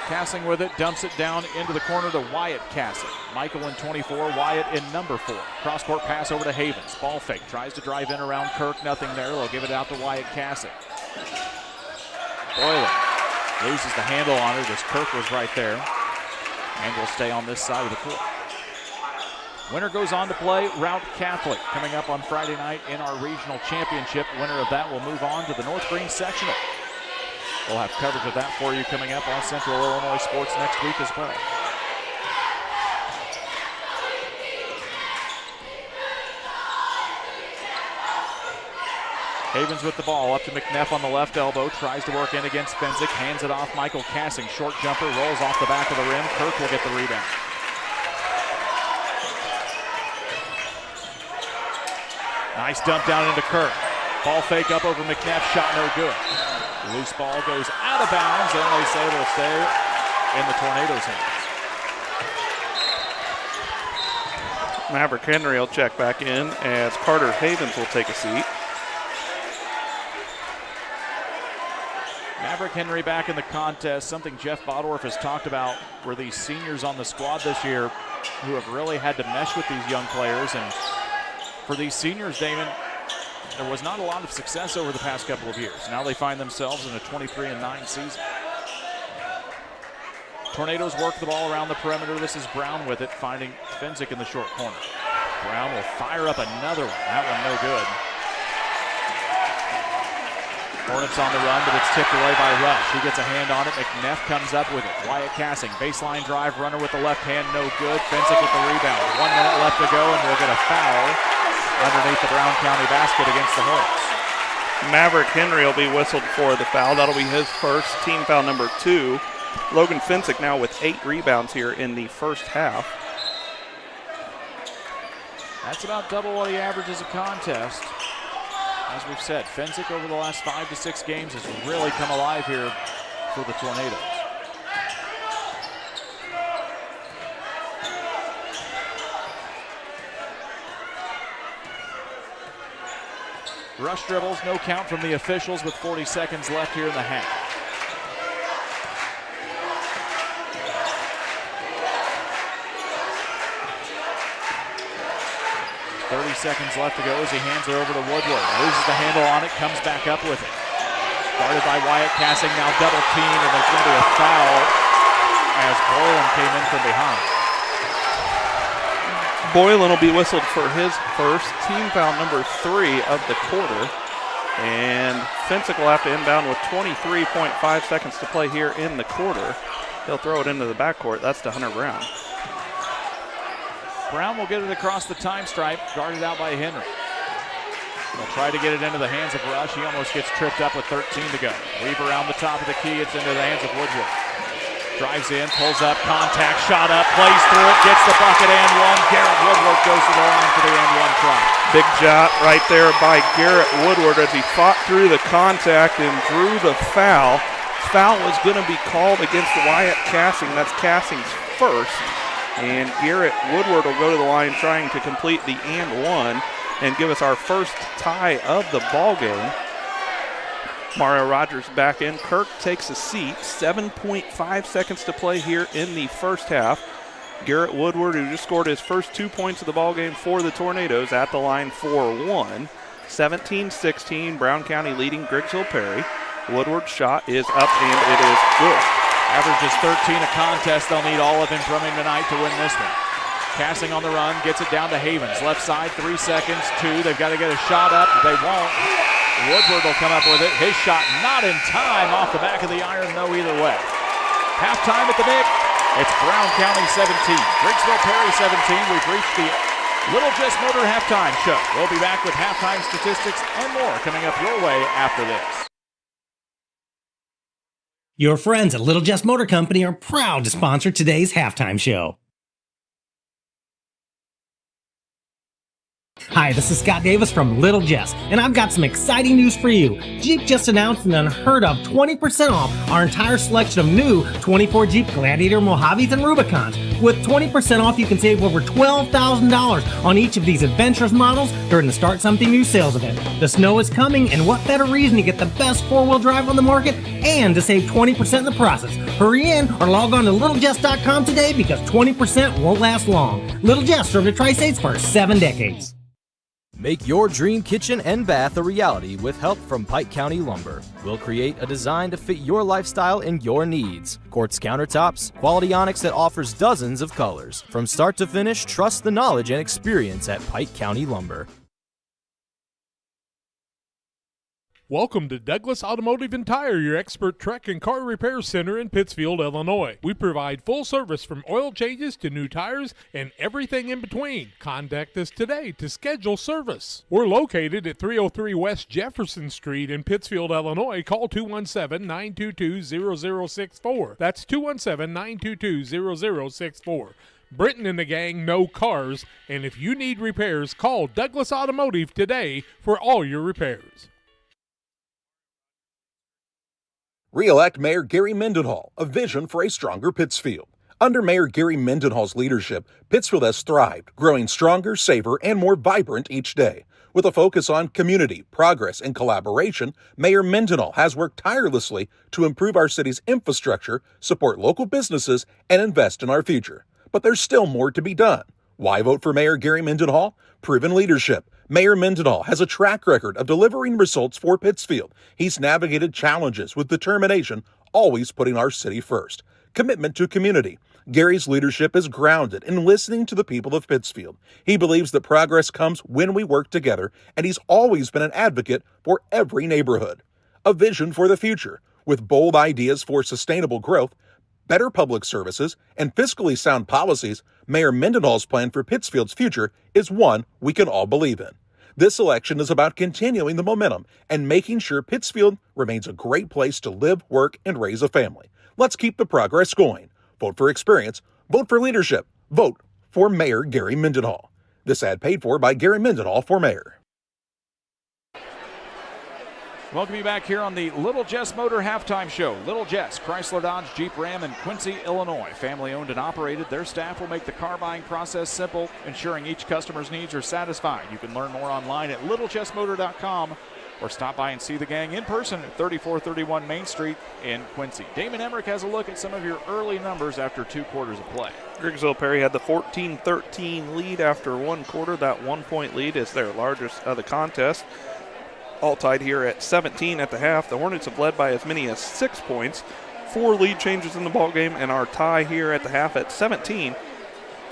Cassing with it, dumps it down into the corner to Wyatt Cassing. Michael in 24, Wyatt in number 4. Cross-court pass over to Havens. Ball fake, tries to drive in around Kirk, nothing there. They'll give it out to Wyatt Cassing. Boylan loses the handle on it as Kirk was right there. And will stay on this side of the court. Winner goes on to play Routt Catholic coming up on Friday night in our regional championship. Winner of that will move on to the North Green Sectional. We'll have coverage of that for you coming up on Central Illinois Sports next week as well. Havens with the ball, up to McNeff on the left elbow, tries to work in against Fenzik, hands it off Michael Cassing, short jumper, rolls off the back of the rim. Kirk will get the rebound. Nice dump down into Kirk. Ball fake up over McNeff, shot no good. Loose ball goes out of bounds, and they say it'll stay in the Tornadoes' hands. Maverick Henry will check back in as Carter Havens will take a seat. Maverick Henry back in the contest. Something Jeff Bodorf has talked about were these seniors on the squad this year who have really had to mesh with these young players. And for these seniors, Damon, there was not a lot of success over the past couple of years. Now they find themselves in a 23-9 season. Tornadoes work the ball around the perimeter. This is Brown with it, finding Fenzik in the short corner. Brown will fire up another one. That one no good. Hornets on the run, but it's tipped away by Rush. He gets a hand on it. McNeff comes up with it. Wyatt Cassing, baseline drive, runner with the left hand, no good. Fenzik with the rebound. 1 minute left to go, and we'll get a foul underneath the Brown County basket against the Hornets. Maverick Henry will be whistled for the foul. That'll be his first, team foul number 2. Logan Fenzik now with 8 rebounds here in the first half. That's about double what he averages a contest. As we've said, Fenzik over the last 5 to 6 games has really come alive here for the Tornadoes. Rush dribbles, no count from the officials with 40 seconds left here in the half. Seconds left to go as he hands it over to Woodward. Loses the handle on it, comes back up with it. Guarded by Wyatt Cassing, now double teamed, and there's going to be a foul as Boylan came in from behind. Boylan will be whistled for his first, team foul number 3 of the quarter. And Fenzik will have to inbound with 23.5 seconds to play here in the quarter. He'll throw it into the backcourt. That's to Hunter Brown. Brown will get it across the time stripe, guarded out by Henry. They'll try to get it into the hands of Rush. He almost gets tripped up with 13 to go. Weave around the top of the key. It's into the hands of Woodward. Drives in, pulls up, contact, shot up, plays through it, gets the bucket and one. Garrett Woodward goes to the line for the and one try. Big shot right there by Garrett Woodward as he fought through the contact and through the foul. Foul is going to be called against Wyatt Cassing. That's Cassing's first. And Garrett Woodward will go to the line trying to complete the and one and give us our first tie of the ball game. Mario Rogers back in. Kirk takes a seat. 7.5 seconds to play here in the first half. Garrett Woodward, who just scored his first 2 points of the ball game for the Tornadoes, at the line for 1. 17-16, Brown County leading Griggsville-Perry. Woodward's shot is up and it is good. Averages 13 a contest. They'll need all of him from him tonight to win this one. Casting on the run, gets it down to Havens. Left side, 3 seconds, 2. They've got to get a shot up. They won't. Woodward will come up with it. His shot not in time off the back of the iron, no either way. Halftime at the Nick. It's Brown County 17, Griggsville-Perry 17. We've reached the Little Jess Motor halftime show. We'll be back with halftime statistics and more coming up your way after this. Your friends at Little Jess Motor Company are proud to sponsor today's halftime show. Hi, this is Scott Davis from Little Jess, and I've got some exciting news for you. Jeep just announced an unheard of 20% off our entire selection of new 24 Jeep Gladiator Mojaves and Rubicons. With 20% off, you can save over $12,000 on each of these adventurous models during the Start Something New sales event. The snow is coming, and what better reason to get the best four-wheel drive on the market and to save 20% in the process. Hurry in or log on to littlejess.com today because 20% won't last long. Little Jess served the Tri-States for 7 decades. Make your dream kitchen and bath a reality with help from Pike County Lumber. We'll create a design to fit your lifestyle and your needs. Quartz countertops, quality onyx that offers dozens of colors. From start to finish, trust the knowledge and experience at Pike County Lumber. Welcome to Douglas Automotive and Tire, your expert truck and car repair center in Pittsfield, Illinois. We provide full service from oil changes to new tires and everything in between. Contact us today to schedule service. We're located at 303 West Jefferson Street in Pittsfield, Illinois. Call 217-922-0064. That's 217-922-0064. Britton and the gang know cars, and if you need repairs, call Douglas Automotive today for all your repairs. Re-elect Mayor Gary Mendenhall, a vision for a stronger Pittsfield. Under Mayor Gary Mendenhall's leadership, Pittsfield has thrived, growing stronger, safer, and more vibrant each day. With a focus on community, progress, and collaboration, Mayor Mendenhall has worked tirelessly to improve our city's infrastructure, support local businesses, and invest in our future. But there's still more to be done. Why vote for Mayor Gary Mendenhall? Proven leadership. Mayor Mendenhall has a track record of delivering results for Pittsfield. He's navigated challenges with determination, always putting our city first. Commitment to community. Gary's leadership is grounded in listening to the people of Pittsfield. He believes that progress comes when we work together, and he's always been an advocate for every neighborhood. A vision for the future, with bold ideas for sustainable growth, better public services, and fiscally sound policies, Mayor Mendenhall's plan for Pittsfield's future is one we can all believe in. This election is about continuing the momentum and making sure Pittsfield remains a great place to live, work, and raise a family. Let's keep the progress going. Vote for experience. Vote for leadership. Vote for Mayor Gary Mendenhall. This ad paid for by Gary Mendenhall for mayor. Welcome you back here on the Little Jess Motor Halftime Show. Little Jess, Chrysler Dodge Jeep Ram in Quincy, Illinois. Family owned and operated. Their staff will make the car buying process simple, ensuring each customer's needs are satisfied. You can learn more online at littlejessmotor.com or stop by and see the gang in person at 3431 Main Street in Quincy. Damon Emmerich has a look at some of your early numbers after 2 quarters of play. Griggsville-Perry had the 14-13 lead after 1 quarter. That 1-point lead is their largest of the contest. All tied here at 17 at the half. The Hornets have led by as many as 6 points. 4 lead changes in the ballgame, and our tie here at the half at 17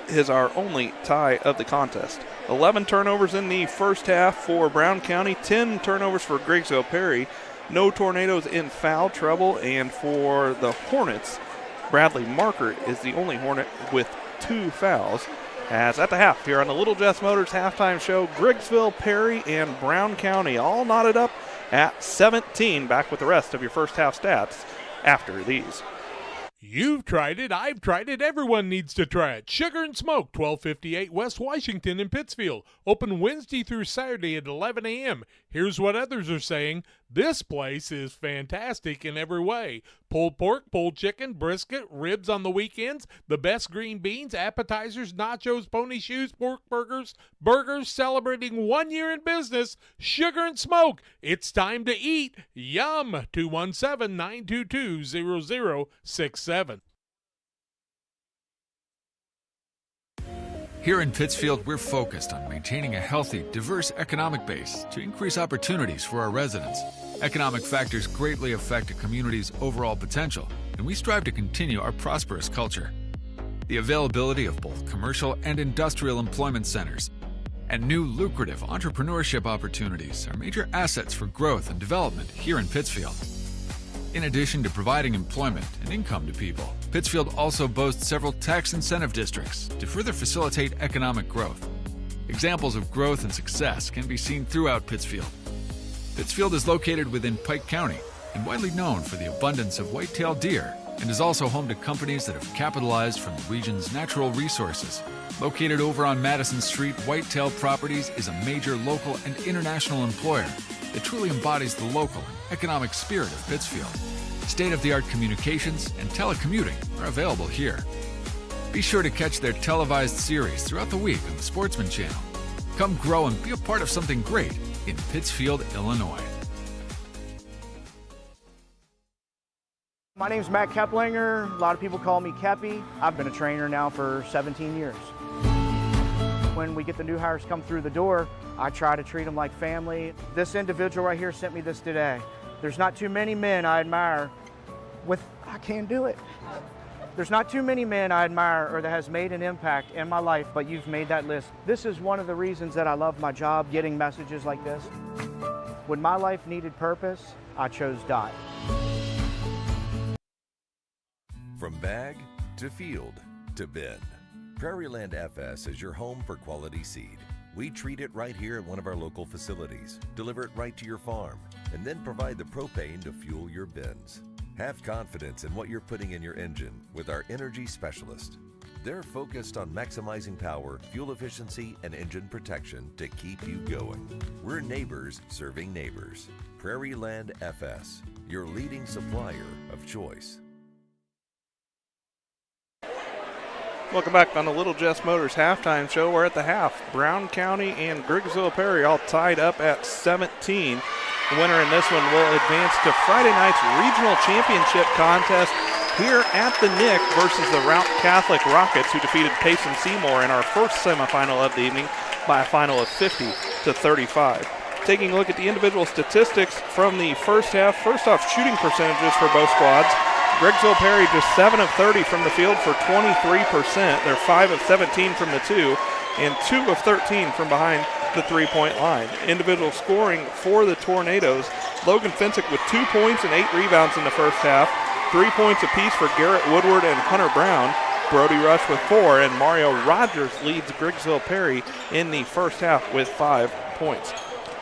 is our only tie of the contest. 11 turnovers in the first half for Brown County, 10 turnovers for Griggsville-Perry. No tornadoes in foul trouble, and for the Hornets, Bradley Markert is the only Hornet with 2 fouls. As at the half here on the Little Jess Motors halftime show, Griggsville-Perry and Brown County all knotted up at 17. Back with the rest of your first half stats after these. You've tried it, I've tried it, everyone needs to try it. Sugar and Smoke, 1258 West Washington in Pittsfield. Open Wednesday through Saturday at 11 a.m. Here's what others are saying. This place is fantastic in every way. Pulled pork, pulled chicken, brisket, ribs on the weekends, the best green beans, appetizers, nachos, pony shoes, pork burgers, celebrating 1 year in business. Sugar and Smoke, it's time to eat. Yum! 217-922-0067. Here in Pittsfield, we're focused on maintaining a healthy, diverse economic base to increase opportunities for our residents. Economic factors greatly affect a community's overall potential, and we strive to continue our prosperous culture. the availability of both commercial and industrial employment centers, and new lucrative entrepreneurship opportunities are major assets for growth and development here in Pittsfield. In addition to providing employment and income to people, Pittsfield also boasts several tax incentive districts to further facilitate economic growth. Examples of growth and success can be seen throughout Pittsfield. Pittsfield is located within Pike County and widely known for the abundance of white-tailed deer, and is also home to companies that have capitalized from the region's natural resources. Located over on Madison Street, Whitetail Properties is a major local and international employer that truly embodies the local and economic spirit of Pittsfield. State-of-the-art communications and telecommuting are available here. Be sure to catch their televised series throughout the week on the Sportsman Channel. Come grow and be a part of something great in Pittsfield, Illinois. My name's Matt Keplinger. A lot of people call me Keppy. I've been a trainer now for 17 years. When we get the new hires come through the door, I try to treat them like family. This individual right here sent me this today. There's not too many men I admire I can't do it. There's not too many men I admire or that has made an impact in my life, but you've made that list. This is one of the reasons that I love my job, getting messages like this. When my life needed purpose, I chose Dot. From bag to field to bin, Prairieland FS is your home for quality seed. We treat it right here at one of our local facilities, deliver it right to your farm, and then provide the propane to fuel your bins. Have confidence in what you're putting in your engine with our energy specialist. They're focused on maximizing power, fuel efficiency, and engine protection to keep you going. We're neighbors serving neighbors. Prairieland FS, your leading supplier of choice. Welcome back on the Little Jess Motors halftime show. We're at the half. Brown County and Griggsville-Perry all tied up at 17. The winner in this one will advance to Friday night's regional championship contest here at the Nick versus the Routt Catholic Rockets, who defeated Payson Seymour in our first semifinal of the evening by a final of 50-35. Taking a look at the individual statistics from the first half. First off, shooting percentages for both squads. Griggsville-Perry just 7 of 30 from the field for 23%. They're 5 of 17 from the 2 and 2 of 13 from behind the three-point line. Individual scoring for the Tornadoes. Logan Finsick with 2 points and 8 rebounds in the first half. 3 points apiece for Garrett Woodward and Hunter Brown. Brody Rush with 4, and Mario Rogers leads Griggsville-Perry in the first half with 5 points.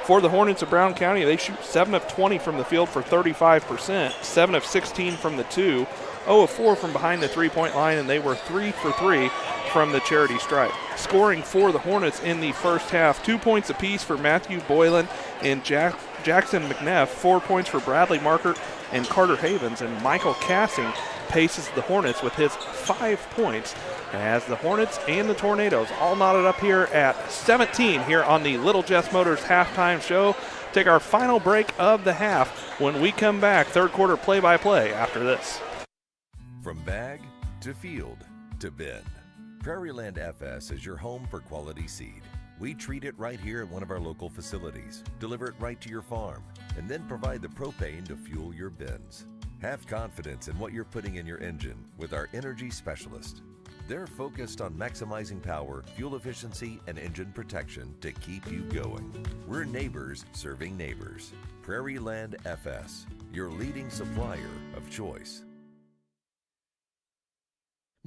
For the Hornets of Brown County, they shoot 7 of 20 from the field for 35%, 7 of 16 from the 2, 0 of 4 from behind the three-point line, and they were 3 for 3 from the charity stripe. Scoring for the Hornets in the first half, 2 points apiece for Matthew Boylan and Jackson McNeff, 4 points for Bradley Markert and Carter Havens, and Michael Cassing paces the Hornets with his 5 points, as the Hornets and the Tornadoes all knotted up here at 17 here on the Little Jess Motors halftime show. Take our final break of the half. When we come back, third quarter play-by-play after this. From bag to field to bin, Prairieland FS is your home for quality seed. We treat it right here at one of our local facilities, deliver it right to your farm, and then provide the propane to fuel your bins. Have confidence in what you're putting in your engine with our energy specialist. They're focused on maximizing power, fuel efficiency, and engine protection to keep you going. We're neighbors serving neighbors. Prairieland FS, your leading supplier of choice.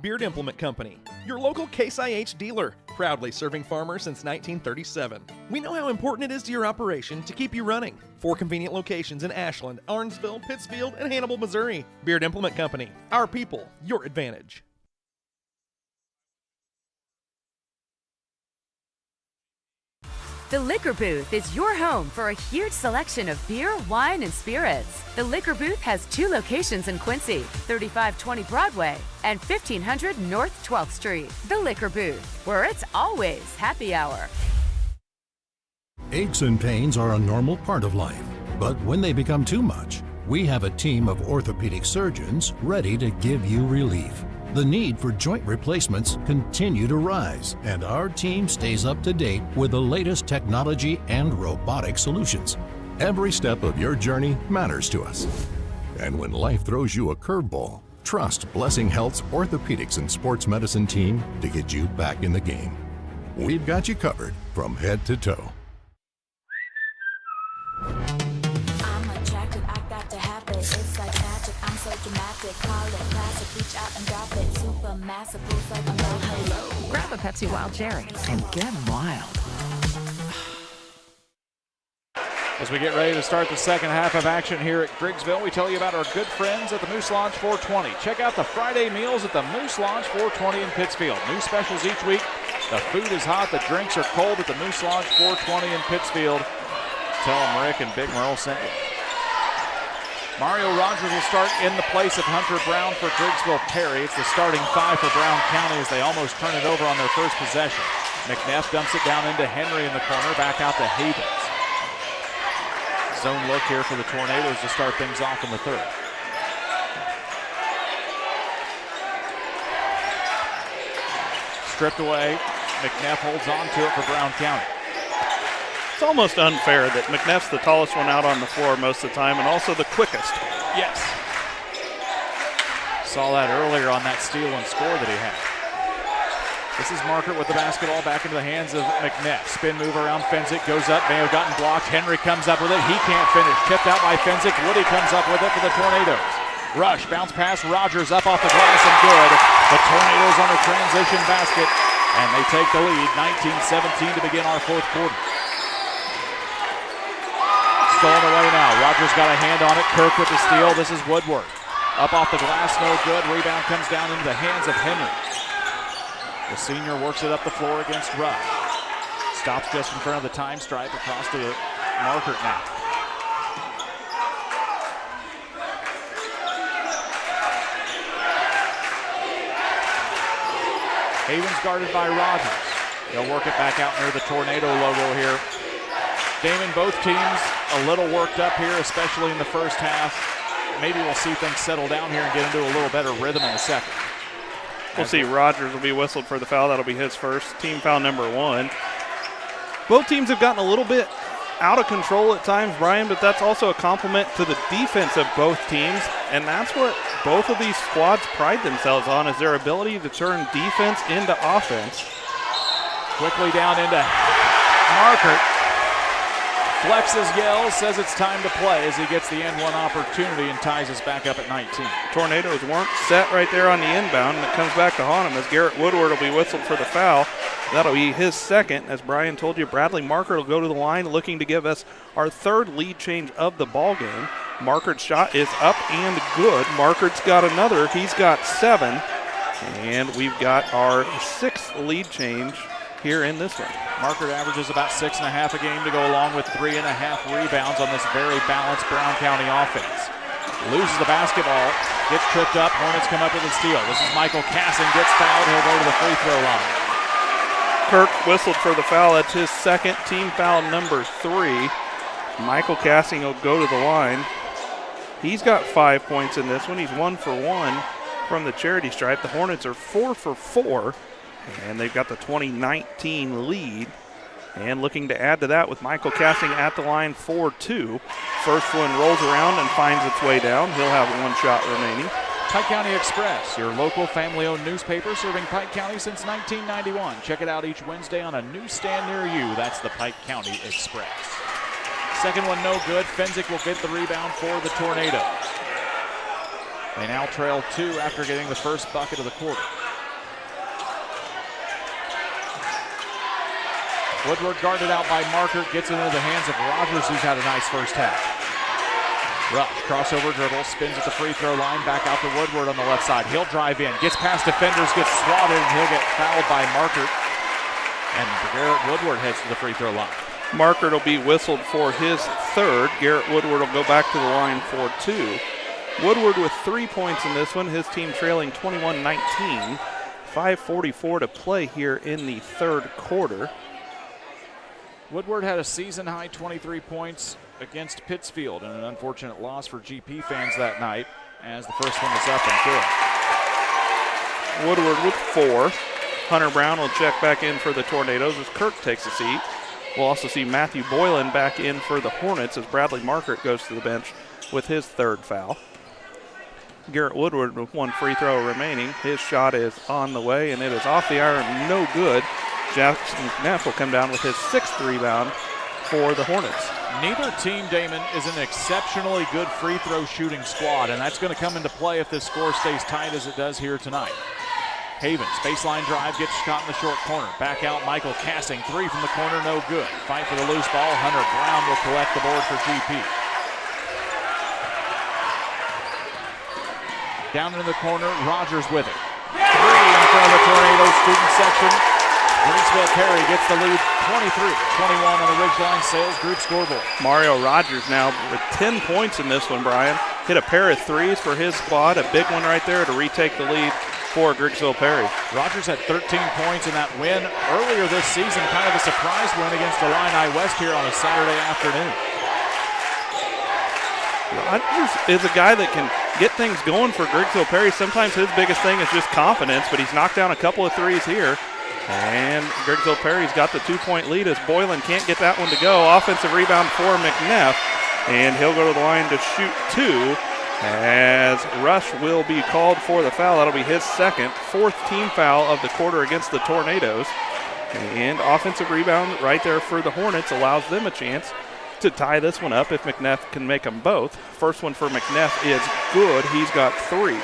Beard Implement Company, your local Case IH dealer, proudly serving farmers since 1937. We know how important it is to your operation to keep you running. 4 convenient locations in Ashland, Arnsville, Pittsfield, and Hannibal, Missouri. Beard Implement Company, our people, your advantage. The Liquor Booth is your home for a huge selection of beer, wine, and spirits. The Liquor Booth has 2 locations in Quincy, 3520 Broadway and 1500 North 12th Street. The Liquor Booth, where it's always happy hour. Aches and pains are a normal part of life, but when they become too much, we have a team of orthopedic surgeons ready to give you relief. The need for joint replacements continue to rise, and our team stays up to date with the latest technology and robotic solutions. Every step of your journey matters to us. And when life throws you a curveball, Trust Blessing Health's Orthopedics and Sports Medicine team to get you back in the game. We've got you covered from head to toe. I'm attracted, I got to have it. It's like magic, I'm so dramatic. Call it classic, reach out and drop it. Super massive, boost like a low halo. Grab a Pepsi Wild Cherry and get wild. As we get ready to start the second half of action here at Griggsville, we tell you about our good friends at the Moose Lodge 420. Check out the Friday meals at the Moose Lodge 420 in Pittsfield. New specials each week. The food is hot, the drinks are cold at the Moose Lodge 420 in Pittsfield. Tell them Rick and Big Merle sent you. Mario Rogers will start in the place of Hunter Brown for Griggsville-Perry. It's the starting five for Brown County as they almost turn it over on their first possession. McNeff dumps it down into Henry in the corner, back out to Havens. Zone look here for the Tornadoes to start things off in the third. Stripped away. McNeff holds on to it for Brown County. It's almost unfair that McNeff's the tallest one out on the floor most of the time and also the quickest. Yes. Saw that earlier on that steal and score that he had. This is Markert with the basketball back into the hands of McNeff. Spin move around Fensick, goes up, may have gotten blocked. Henry comes up with it, he can't finish. Tipped out by Fensick, Woody comes up with it for the Tornadoes. Rush, bounce pass, Rogers up off the glass and good. The Tornadoes on a transition basket, and they take the lead, 19-17 to begin our fourth quarter. Stolen away now, Rogers got a hand on it, Kirk with the steal, this is Woodward. Up off the glass, no good, rebound comes down into the hands of Henry. The senior works it up the floor against Rush. Stops just in front of the time stripe across to Markert now. Havens guarded by Rogers. They'll work it back out near the Tornado logo here. Damon, both teams a little worked up here, especially in the first half. Maybe we'll see things settle down here and get into a little better rhythm in the second. We'll see Rogers will be whistled for the foul. That'll be his first. Team foul number 1. Both teams have gotten a little bit out of control at times, Brian, but that's also a compliment to the defense of both teams, and that's what both of these squads pride themselves on, is their ability to turn defense into offense. Quickly down into Markert. Flexes, yells, says it's time to play as he gets the end one opportunity and ties us back up at 19. Tornadoes weren't set right there on the inbound, and it comes back to haunt him as Garrett Woodward will be whistled for the foul. That'll be his second. As Brian told you, Bradley Markert will go to the line looking to give us our third lead change of the ball game. Markert's shot is up and good. Markert's got another. He's got 7. And we've got our 6th lead change here in this one. Markert averages about 6.5 a game to go along with 3.5 rebounds on this very balanced Brown County offense. Loses the basketball, gets tripped up, Hornets come up with a steal. This is Michael Casson, gets fouled, he'll go to the free throw line. Kirk whistled for the foul, that's his second, team foul number 3. Michael Casson will go to the line. He's got 5 points in this one, he's 1 for 1 from the charity stripe. The Hornets are 4 for 4. And they've got the 2019 lead. And looking to add to that with Michael Casting at the line for 2. First one rolls around and finds its way down. He'll have 1 shot remaining. Pike County Express, your local family-owned newspaper serving Pike County since 1991. Check it out each Wednesday on a newsstand near you. That's the Pike County Express. Second one no good. Fensick will get the rebound for the Tornadoes. They now trail 2 after getting the first bucket of the quarter. Woodward guarded out by Markert, gets it into the hands of Rogers, who's had a nice first half. Rush, crossover dribble, spins at the free throw line, back out to Woodward on the left side. He'll drive in, gets past defenders, gets swatted, and he'll get fouled by Markert. And Garrett Woodward heads to the free throw line. Markert will be whistled for his 3rd. Garrett Woodward will go back to the line for 2. Woodward with 3 points in this one, his team trailing 21-19. 5:44 to play here in the 3rd quarter. Woodward had a season-high 23 points against Pittsfield in an unfortunate loss for GP fans that night as the first one is up and good. Woodward with 4. Hunter Brown will check back in for the Tornadoes as Kirk takes a seat. We'll also see Matthew Boylan back in for the Hornets as Bradley Markert goes to the bench with his 3rd foul. Garrett Woodward with one free throw remaining. His shot is on the way, and it is off the iron, no good. Jackson McNeff will come down with his 6th rebound for the Hornets. Neither team, Damon, is an exceptionally good free throw shooting squad, and that's going to come into play if this score stays tight as it does here tonight. Havens, baseline drive, gets caught in the short corner. Back out, Michael Cassing, 3 from the corner, no good. Fight for the loose ball. Hunter Brown will collect the board for GP. Down in the corner, Rogers with it. 3 in front of the Tornadoes student section. Griggsville-Perry gets the lead, 23-21 on the Ridgeline Sales Group scoreboard. Mario Rogers now with 10 points in this one, Brian. Hit a pair of threes for his squad, a big one right there to retake the lead for Griggsville-Perry. Rogers had 13 points in that win earlier this season, kind of a surprise win against Illini West here on a Saturday afternoon. Rogers is a guy that can get things going for Griggsville-Perry. Sometimes his biggest thing is just confidence, but he's knocked down a couple of threes here. And Griggsville-Perry's got the 2-point lead as Boylan can't get that one to go. Offensive rebound for McNeff, and he'll go to the line to shoot 2 as Rush will be called for the foul. That'll be his 2nd, 4th team foul of the quarter against the Tornadoes. And offensive rebound right there for the Hornets allows them a chance to tie this one up if McNeff can make them both. First one for McNeff is good. He's got 3.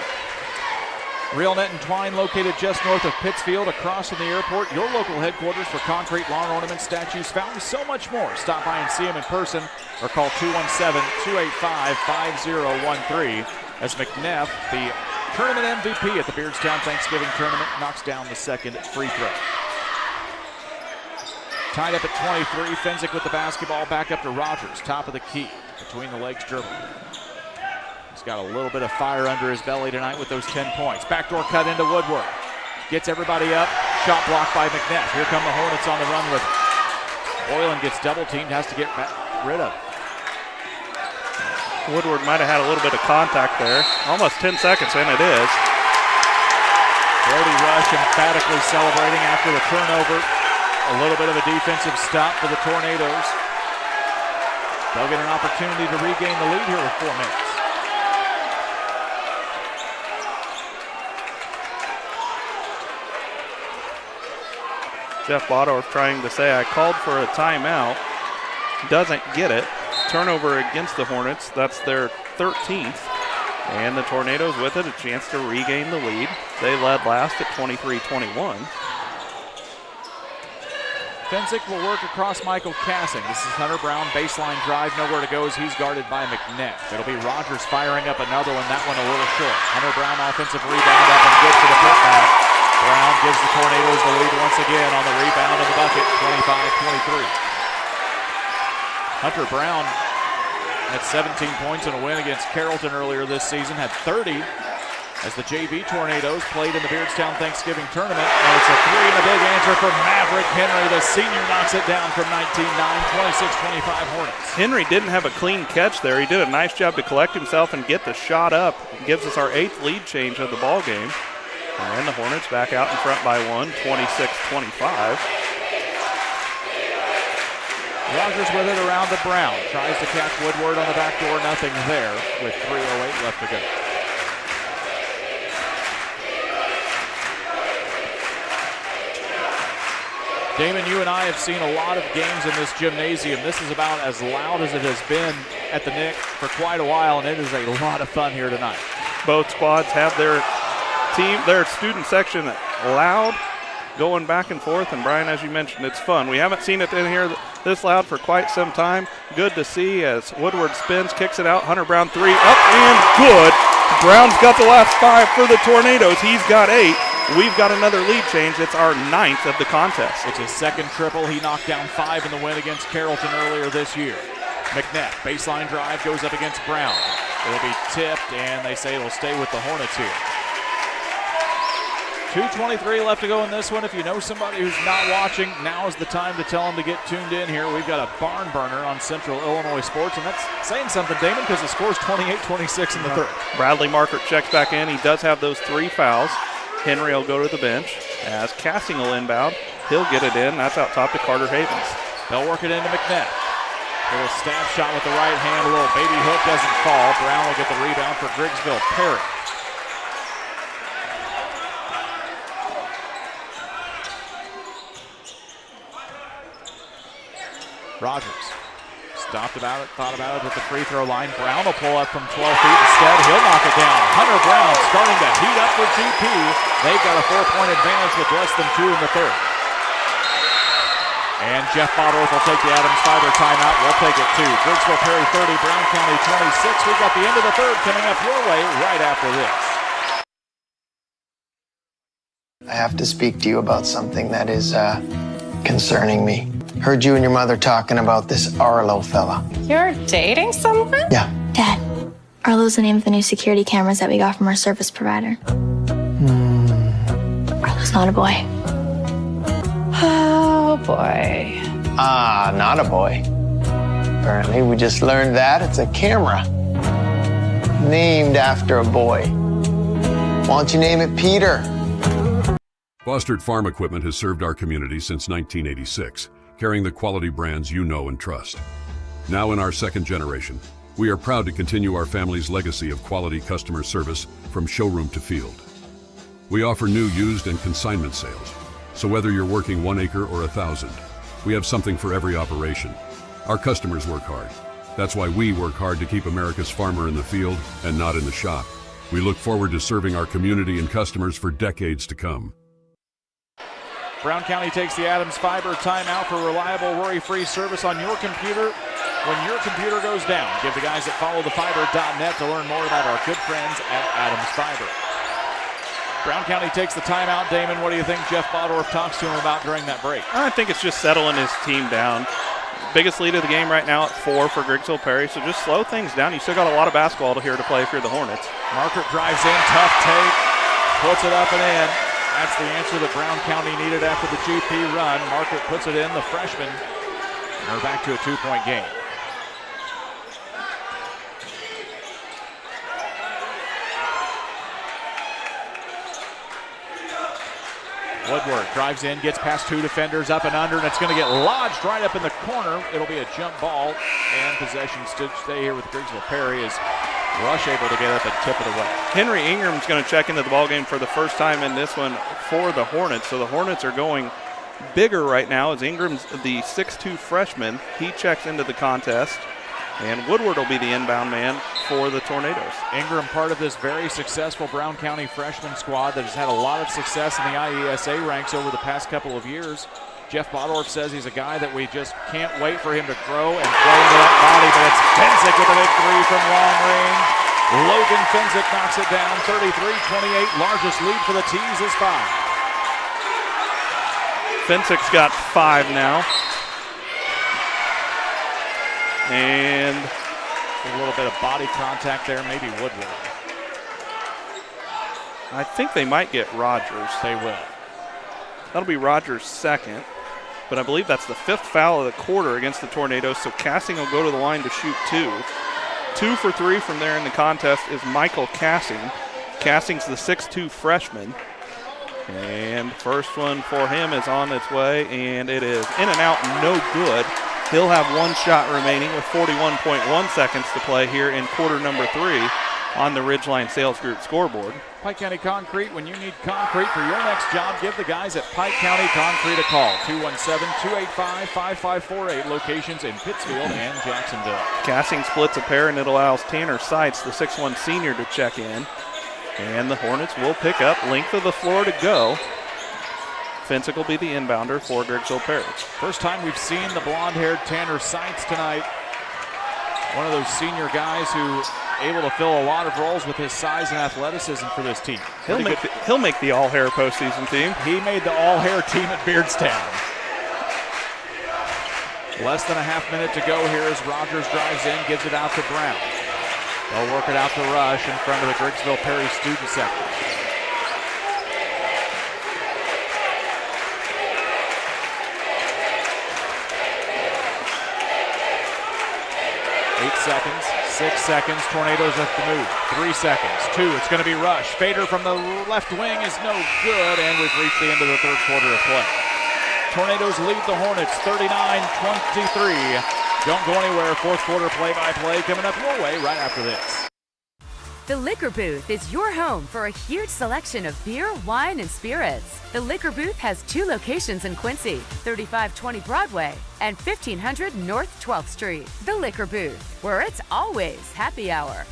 Real Net and Twine, located just north of Pittsfield, across from the airport. Your local headquarters for concrete, lawn ornaments, statues, fountains, so much more. Stop by and see them in person or call 217-285-5013 as McNeff, the tournament MVP at the Beardstown Thanksgiving Tournament, knocks down the 2nd free throw. Tied up at 23, Fensick with the basketball, back up to Rogers, top of the key, between the legs dribble. He's got a little bit of fire under his belly tonight with those 10 points. Backdoor cut into Woodward. Gets everybody up. Shot blocked by McNeff. Here come the Hornets on the run with it. Boylan gets double teamed, has to get rid of it. Woodward might have had a little bit of contact there. Almost 10 seconds in, it is. Brody Rush emphatically celebrating after the turnover. A little bit of a defensive stop for the Tornadoes. They'll get an opportunity to regain the lead here with 4 minutes. Jeff Bodorf trying to say, I called for a timeout. Doesn't get it. Turnover against the Hornets. That's their 13th. And the Tornadoes with it, a chance to regain the lead. They led last at 23-21. Fensick will work across Michael Cassing. This is Hunter Brown, baseline drive, nowhere to go as he's guarded by McNeff. It'll be Rogers firing up another one, that one a little short. Hunter Brown offensive rebound up and good for the putback. Brown gives the Tornadoes the lead once again on the rebound of the bucket, 25-23. Hunter Brown had 17 points in a win against Carrollton earlier this season, had 30 as the JV Tornadoes played in the Beardstown Thanksgiving Tournament. And it's a 3 and a big answer from Maverick Henry. The senior knocks it down from 19-9, 26-25 Hornets. Henry didn't have a clean catch there. He did a nice job to collect himself and get the shot up. It gives us our 8th lead change of the ball game. And the Hornets back out in front by 1, 26-25. Rogers with it around to Brown. Tries to catch Woodward on the back door. Nothing there with 3:08 left to go. Damon, you and I have seen a lot of games in this gymnasium. This is about as loud as it has been at the Nick for quite a while, and it is a lot of fun here tonight. Both squads have their student section loud, going back and forth, and Brian, as you mentioned, it's fun. We haven't seen it in here this loud for quite some time. Good to see as Woodward spins, kicks it out. Hunter Brown 3, up and good. Brown's got the last 5 for the Tornadoes. He's got 8. We've got another lead change. It's our 9th of the contest. It's his 2nd triple. He knocked down 5 in the win against Carrollton earlier this year. McNeff, baseline drive, goes up against Brown. It'll be tipped, and they say it'll stay with the Hornets here. 2:23 left to go in this one. If you know somebody who's not watching, now is the time to tell them to get tuned in here. We've got a barn burner on Central Illinois Sports, and that's saying something, Damon, because the score's 28-26 in the third. Bradley Markert checks back in. He does have those 3 fouls. Henry will go to the bench as Cassing will inbound. He'll get it in. That's out top to Carter Havens. They'll work it into McNeff. A little stab shot with the right hand. A little baby hook doesn't fall. Brown will get the rebound for Griggsville-Perry. Rogers stopped about it, thought about it at the free throw line. Brown will pull up from 12 feet instead. He'll knock it down. Hunter Brown starting to heat up for GP. They've got a 4-point advantage with less than 2 in the third. And Jeff Bottorff will take the Adams Fiber timeout. We'll take it too. Griggsville-Perry 30, Brown County 26. We've got the end of the third coming up your way right after this. I have to speak to you about something that is concerning me. Heard you and your mother talking about this Arlo fella. You're dating someone? Yeah. Dad, Arlo's the name of the new security cameras that we got from our service provider. Arlo's not a boy. Oh, boy. Ah, not a boy. Apparently, we just learned that it's a camera. Named after a boy. Why don't you name it Peter? Fostered Farm Equipment has served our community since 1986, carrying the quality brands you know and trust. Now in our second generation, we are proud to continue our family's legacy of quality customer service from showroom to field. We offer new, used, and consignment sales, so whether you're working 1 acre or 1,000, we have something for every operation. Our customers work hard. That's why we work hard to keep America's farmer in the field and not in the shop. We look forward to serving our community and customers for decades to come. Brown County takes the Adams Fiber timeout for reliable, worry-free service on your computer. When your computer goes down, give the guys at followthefiber.net to learn more about our good friends at Adams Fiber. Brown County takes the timeout. Damon, what do you think Jeff Bottorff talks to him about during that break? I think it's just settling his team down. Biggest lead of the game right now at 4 for Griggsville-Perry, so just slow things down. You still got a lot of basketball here to play if you're the Hornets. Margaret drives in, tough take, puts it up and in. That's the answer that Brown County needed after the GP run. Margaret puts it in, the freshman. And we're back to a 2-point game. Woodward drives in, gets past 2 defenders, up and under, and it's going to get lodged right up in the corner. It'll be a jump ball, and possession stay here with Griggsville-Perry as Rush able to get up and tip it away. Henry Ingram's going to check into the ballgame for the first time in this one for the Hornets. So the Hornets are going bigger right now as Ingram's the 6'2 freshman. He checks into the contest. And Woodward will be the inbound man for the Tornadoes. Ingram, part of this very successful Brown County freshman squad that has had a lot of success in the IESA ranks over the past couple of years. Jeff Bottorff says he's a guy that we just can't wait for him to grow and play into that body, but it's Fensick with a big 3 from long range. Logan Fensick knocks it down, 33-28. Largest lead for the Tees is 5. Fensick's got 5 now. And a little bit of body contact there, maybe Woodward. I think they might get Rogers. They will. That'll be Rogers' second, but I believe that's the 5th foul of the quarter against the Tornadoes, so Cassing will go to the line to shoot 2. 2 for 3 from there in the contest is Michael Cassing. Cassing's the 6'2 freshman, and first one for him is on its way, and it is in and out, no good. He'll have 1 shot remaining with 41.1 seconds to play here in quarter number 3 on the Ridgeline Sales Group scoreboard. Pike County Concrete, when you need concrete for your next job, give the guys at Pike County Concrete a call. 217-285-5548, locations in Pittsfield and Jacksonville. Cassing splits a pair, and it allows Tanner Seitz, the 6'1 senior, to check in. And the Hornets will pick up, length of the floor to go. Fensick will be the inbounder for Griggsville-Perry. First time we've seen the blonde-haired Tanner Seitz tonight. One of those senior guys who able to fill a lot of roles with his size and athleticism for this team. He'll make the all-hair postseason team. He made the all-hair team at Beardstown. Less than a half minute to go here as Rogers drives in, gives it out to Brown. They'll work it out to Rush in front of the Griggsville-Perry student section. Seconds, 6 seconds, Tornadoes have to move. 3 seconds, 2, it's going to be Rush. Fader from the left wing is no good, and we've reached the end of the third quarter of play. Tornadoes lead the Hornets 39-23. Don't go anywhere, fourth quarter play-by-play coming up your way right after this. The Liquor Booth is your home for a huge selection of beer, wine, and spirits. The Liquor Booth has 2 locations in Quincy, 3520 Broadway and 1500 North 12th Street. The Liquor Booth, where it's always happy hour.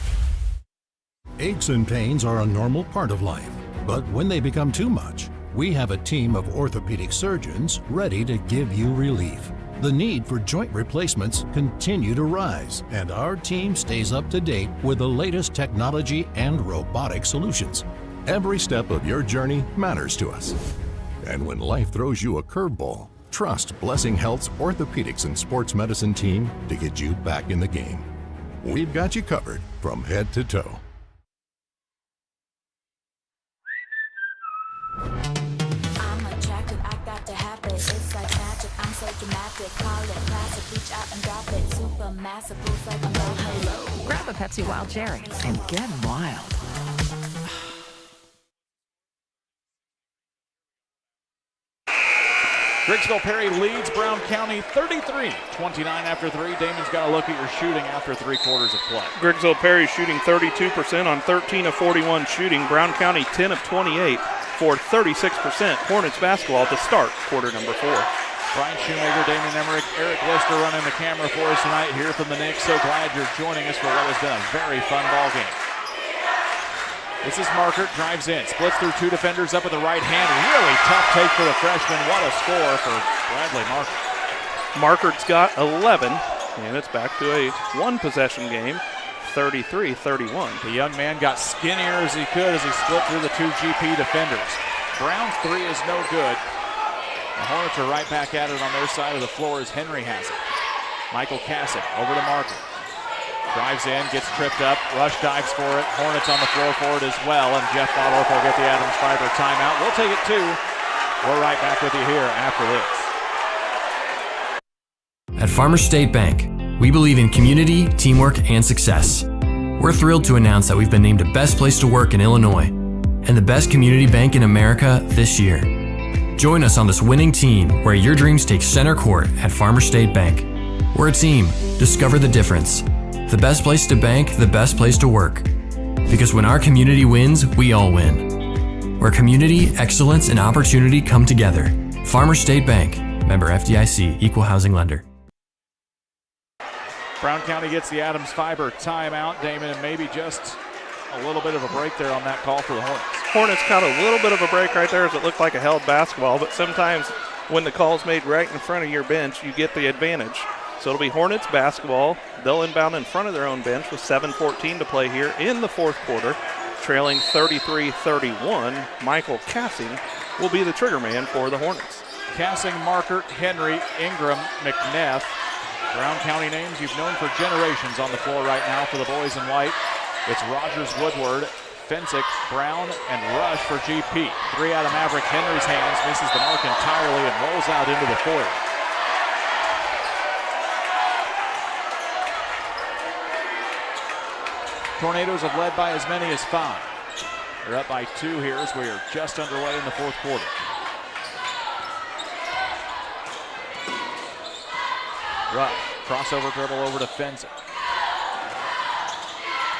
Aches and pains are a normal part of life, but when they become too much, we have a team of orthopedic surgeons ready to give you relief. The need for joint replacements continue to rise, and our team stays up to date with the latest technology and robotic solutions. Every step of your journey matters to us. And when life throws you a curveball, trust Blessing Health's orthopedics and sports medicine team to get you back in the game. We've got you covered from head to toe. I'm attracted, I got to have it. It's like magic, I'm so dramatic. Call it classic, reach out and drop it. Super massive, boost like I'm going hello. Grab a Pepsi Wild Cherry and get wild. Griggsville-Perry leads Brown County 33-29 after 3. Damon's got a look at your shooting after 3 quarters of play. Griggsville-Perry shooting 32% on 13 of 41 shooting. Brown County 10 of 28 for 36%. Hornets basketball to start quarter number 4. Brian Shoemaker, Damon Emmerich, Eric Lister running the camera for us tonight here from the Knicks. So glad you're joining us for what has been a very fun ball game. This is Markert, drives in, splits through 2 defenders up with the right hand. Really tough take for the freshman. What a score for Bradley Markert. Markert's got 11, and it's back to a 1-possession game, 33-31. The young man got skinnier as he could as he split through the 2 GP defenders. Brown's 3 is no good. The Hornets are right back at it on their side of the floor as Henry has it. Michael Cassick over to Markert. Drives in, gets tripped up, Rush dives for it. Hornets on the floor for it as well, and Jeff Bottorff will get the Adams Fiber timeout. We'll take it too. We're right back with you here after this. At Farmers State Bank, we believe in community, teamwork, and success. We're thrilled to announce that we've been named the best place to work in Illinois and the best community bank in America this year. Join us on this winning team where your dreams take center court at Farmers State Bank. We're a team. Discover the difference. The best place to bank, the best place to work. Because when our community wins, we all win. Where community, excellence, and opportunity come together. Farmers State Bank. Member FDIC. Equal housing lender. Brown County gets the Adams Fiber timeout. Damon, and maybe just a little bit of a break there on that call for the Hornets. Hornets caught a little bit of a break right there as it looked like a held basketball, but sometimes when the call's made right in front of your bench, you get the advantage. So it'll be Hornets basketball. They'll inbound in front of their own bench with 7:14 to play here in the 4th quarter. Trailing 33-31, Michael Cassing will be the trigger man for the Hornets. Cassing, Markert, Henry, Ingram, McNeff. Brown County names you've known for generations on the floor right now for the boys in white. It's Rogers, Woodward, Fensick, Brown, and Rush for GP. 3 out of Maverick Henry's hands, misses the mark entirely and rolls out into the foyer. Tornadoes have led by as many as 5. They're up by 2 here as we are just underway in the 4th quarter. Rush, crossover dribble over to Fensick.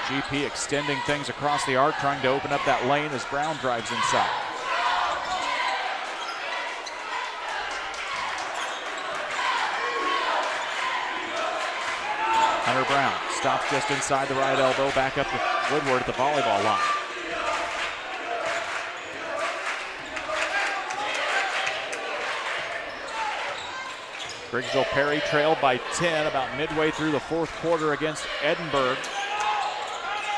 GP extending things across the arc, trying to open up that lane as Brown drives inside. Hunter Brown stops just inside the right elbow, back up to Woodward at the volleyball line. Griggsville-Perry trailed by 10 about midway through the 4th quarter against Edinburgh.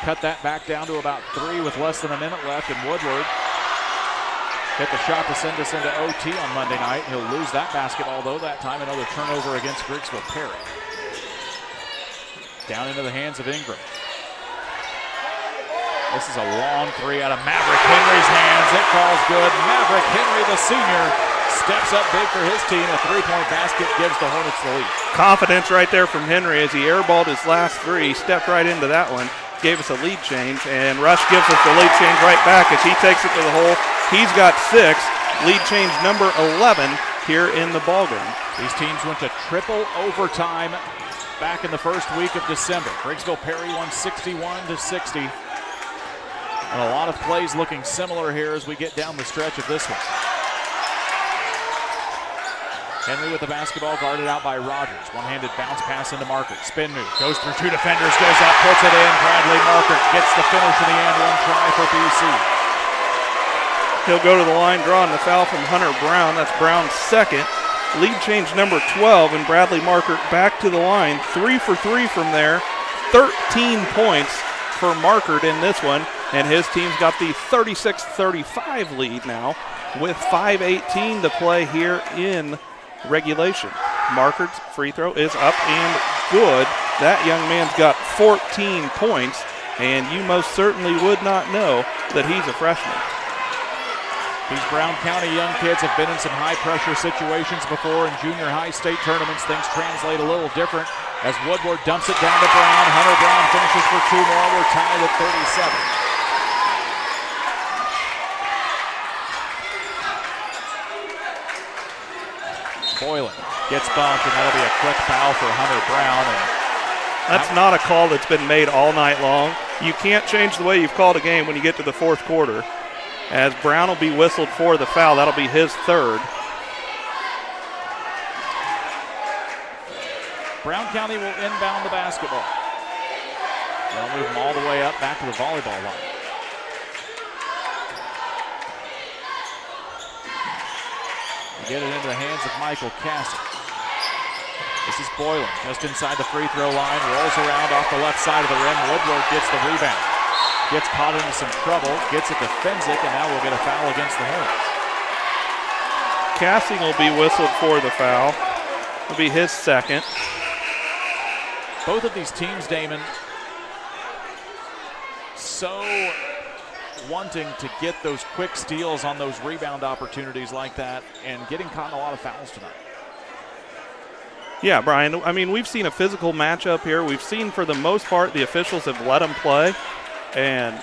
Cut that back down to about 3 with less than a minute left, and Woodward hit the shot to send us into OT on Monday night. He'll lose that basketball, though, that time another turnover against Griggsville-Perry. Down into the hands of Ingram. This is a long 3 out of Maverick Henry's hands. It falls good. Maverick Henry, the senior, steps up big for his team. A 3-point basket gives the Hornets the lead. Confidence right there from Henry as he airballed his last 3, stepped right into that one, gave us a lead change, and Rush gives us the lead change right back as he takes it to the hole. He's got 6, lead change number 11 here in the ballgame. These teams went to triple overtime back in the first week of December. Griggsville-Perry won 61-60. And a lot of plays looking similar here as we get down the stretch of this one. Henry with the basketball, guarded out by Rogers. One-handed bounce pass into Markert. Spin move, goes through two defenders, goes up, puts it in. Bradley Markert gets the finish in the end. One try for BC. He'll go to the line, drawing the foul from Hunter Brown. That's Brown's second. Lead change number 12, and Bradley Markert back to the line. 3 for 3 from there. 13 points for Markert in this one, and his team's got the 36-35 lead now with 5:18 to play here in regulation. Markert's free throw is up and good. That young man's got 14 points, and you most certainly would not know that he's a freshman. These Brown County young kids have been in some high-pressure situations before in junior high state tournaments. Things translate a little different as Woodward dumps it down to Brown. Hunter Brown finishes for 2 more. We're tied at 37. Boylan gets bumped, and that'll be a quick foul for Hunter Brown. And that's not a call that's been made all night long. You can't change the way you've called a game when you get to the fourth quarter. As Brown will be whistled for the foul, that'll be his third. Brown County will inbound the basketball. They'll move them all the way up back to the volleyball line. Get it into the hands of Michael Cassie. This is Boylan, just inside the free throw line, rolls around off the left side of the rim. Woodward gets the rebound. Gets caught into some trouble, gets it to Fenzik, and now we'll get a foul against the Hornets. Cassie will be whistled for the foul. It'll be his second. Both of these teams, Damon, so wanting to get those quick steals on those rebound opportunities like that and getting caught in a lot of fouls tonight. Yeah, Brian, I mean, we've seen a physical matchup here. We've seen, for the most part, the officials have let them play. And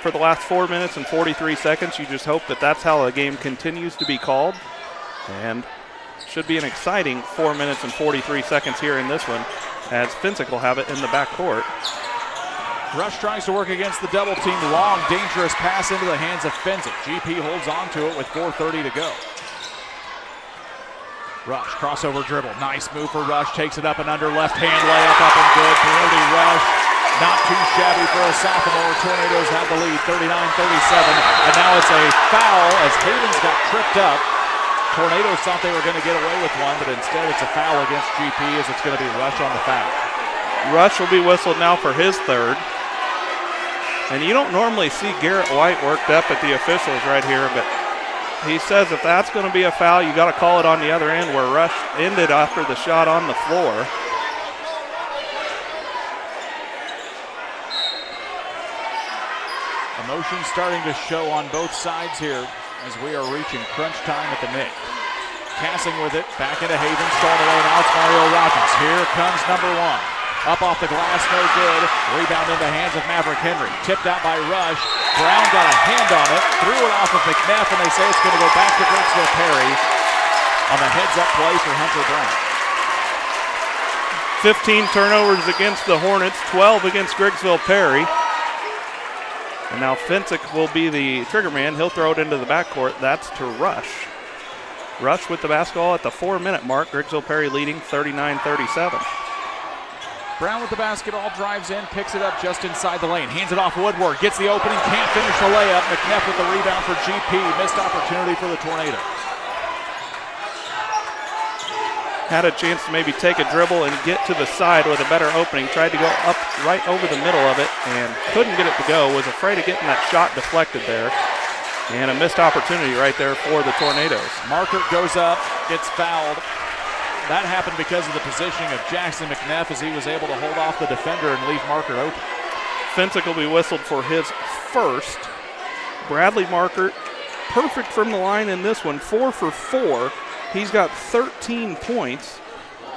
for the last 4 minutes and 43 seconds, you just hope that that's how the game continues to be called. And should be an exciting 4 minutes and 43 seconds here in this one, as Fenzik will have it in the backcourt. Rush tries to work against the double team. Long, dangerous pass into the hands of Fenzik. GP holds on to it with 4:30 to go. Rush, crossover dribble. Nice move for Rush. Takes it up and under. Left hand layup up and good. Brody Rush. Not too shabby for a sophomore. Tornadoes have the lead, 39-37. And now it's a foul as Hayden's got tripped up. Tornadoes thought they were going to get away with one, but instead it's a foul against GP as it's going to be Rush on the foul. Rush will be whistled now for his third. And you don't normally see Garrett White worked up at the officials right here, but he says if that's going to be a foul, you got to call it on the other end where Rush ended after the shot on the floor. Emotion starting to show on both sides here as we are reaching crunch time at the Nick. Passing with it, back into Haven, stolen away, now it's Mario Rogers. Here comes number 1. Up off the glass, no good. Rebound in the hands of Maverick Henry. Tipped out by Rush. Brown got a hand on it, threw it off of McNeff, and they say it's going to go back to Griggsville-Perry on the heads-up play for Hunter Brown. 15 turnovers against the Hornets, 12 against Griggsville-Perry. And now Fenzik will be the trigger man. He'll throw it into the backcourt. That's to Rush. Rush with the basketball at the 4-minute mark. Griggsville-Perry leading 39-37. Brown with the basketball, drives in, picks it up just inside the lane. Hands it off Woodward, gets the opening, can't finish the layup. McNeff with the rebound for GP. Missed opportunity for the Tornadoes. Had a chance to maybe take a dribble and get to the side with a better opening. Tried to go up right over the middle of it and couldn't get it to go. Was afraid of getting that shot deflected there. And a missed opportunity right there for the Tornadoes. Markert goes up, gets fouled. That happened because of the positioning of Jackson McNeff as he was able to hold off the defender and leave Markert open. Fenzik will be whistled for his first. Bradley Markert, perfect from the line in this one, 4 for 4. He's got 13 points,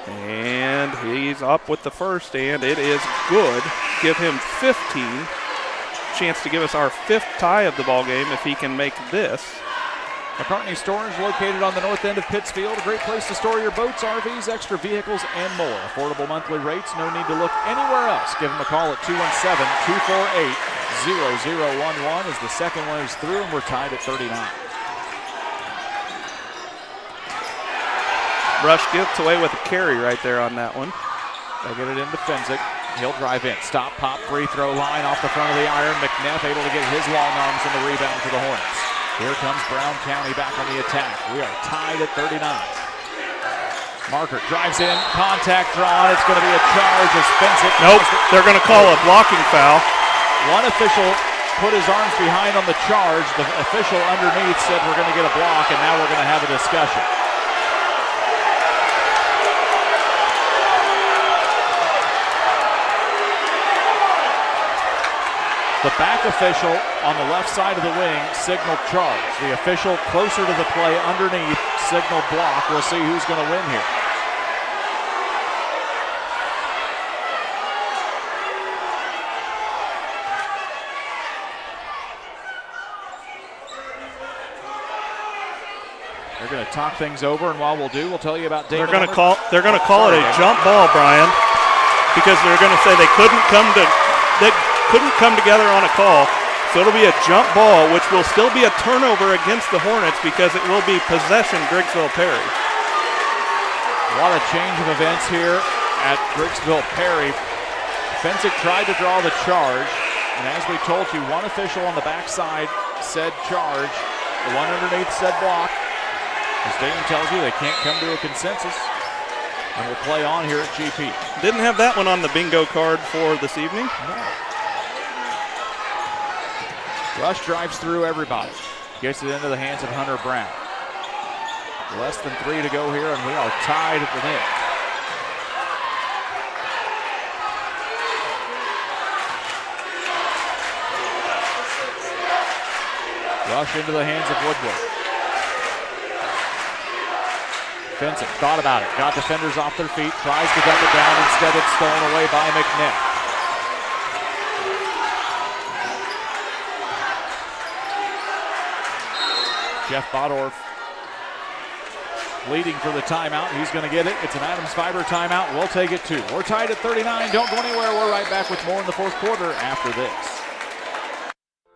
and he's up with the first, and it is good. Give him 15. Chance to give us our 5th tie of the ball game if he can make this. McCartney Storage, located on the north end of Pittsfield. A great place to store your boats, RVs, extra vehicles, and more. Affordable monthly rates. No need to look anywhere else. Give them a call at 217-248-0000. 0-0-1-1 as the second one is through, and we're tied at 39. Rush gets away with a carry right there on that one. They'll get it into Fensick. He'll drive in. Stop, pop, free throw line off the front of the iron. McNeff able to get his long arms in the rebound for the Hornets. Here comes Brown County back on the attack. We are tied at 39. Marker drives in, contact drawn. It's going to be a charge as Fensick. Nope, they're going to call a blocking foul. One official put his arms behind on the charge. The official underneath said we're going to get a block, and now we're going to have a discussion. The back official on the left side of the wing signaled charge. The official closer to the play underneath signaled block. We'll see who's going to win here. They're going to talk things over, and while we'll tell you about David. They're going to call it a jump ball, Brian, because they're going to say they couldn't come together on a call. So it'll be a jump ball, which will still be a turnover against the Hornets because it will be possession Griggsville-Perry. A lot of change of events here at Griggsville-Perry. Fensick tried to draw the charge, and as we told you, one official on the backside said charge, the one underneath said block. As Dayton tells you, they can't come to a consensus, and we'll play on here at GP. Didn't have that one on the bingo card for this evening. No. Rush drives through everybody. Gets it into the hands of Hunter Brown. Less than 3 to go here, and we are tied at the net. Rush into the hands of Woodward. Fensick thought about it. Got defenders off their feet. Tries to dump it down. Instead, it's stolen away by McNeff. Jeff Bodorf leading for the timeout. He's going to get it. It's an Adams Fiber timeout. We'll take it too. We're tied at 39. Don't go anywhere. We're right back with more in the fourth quarter after this.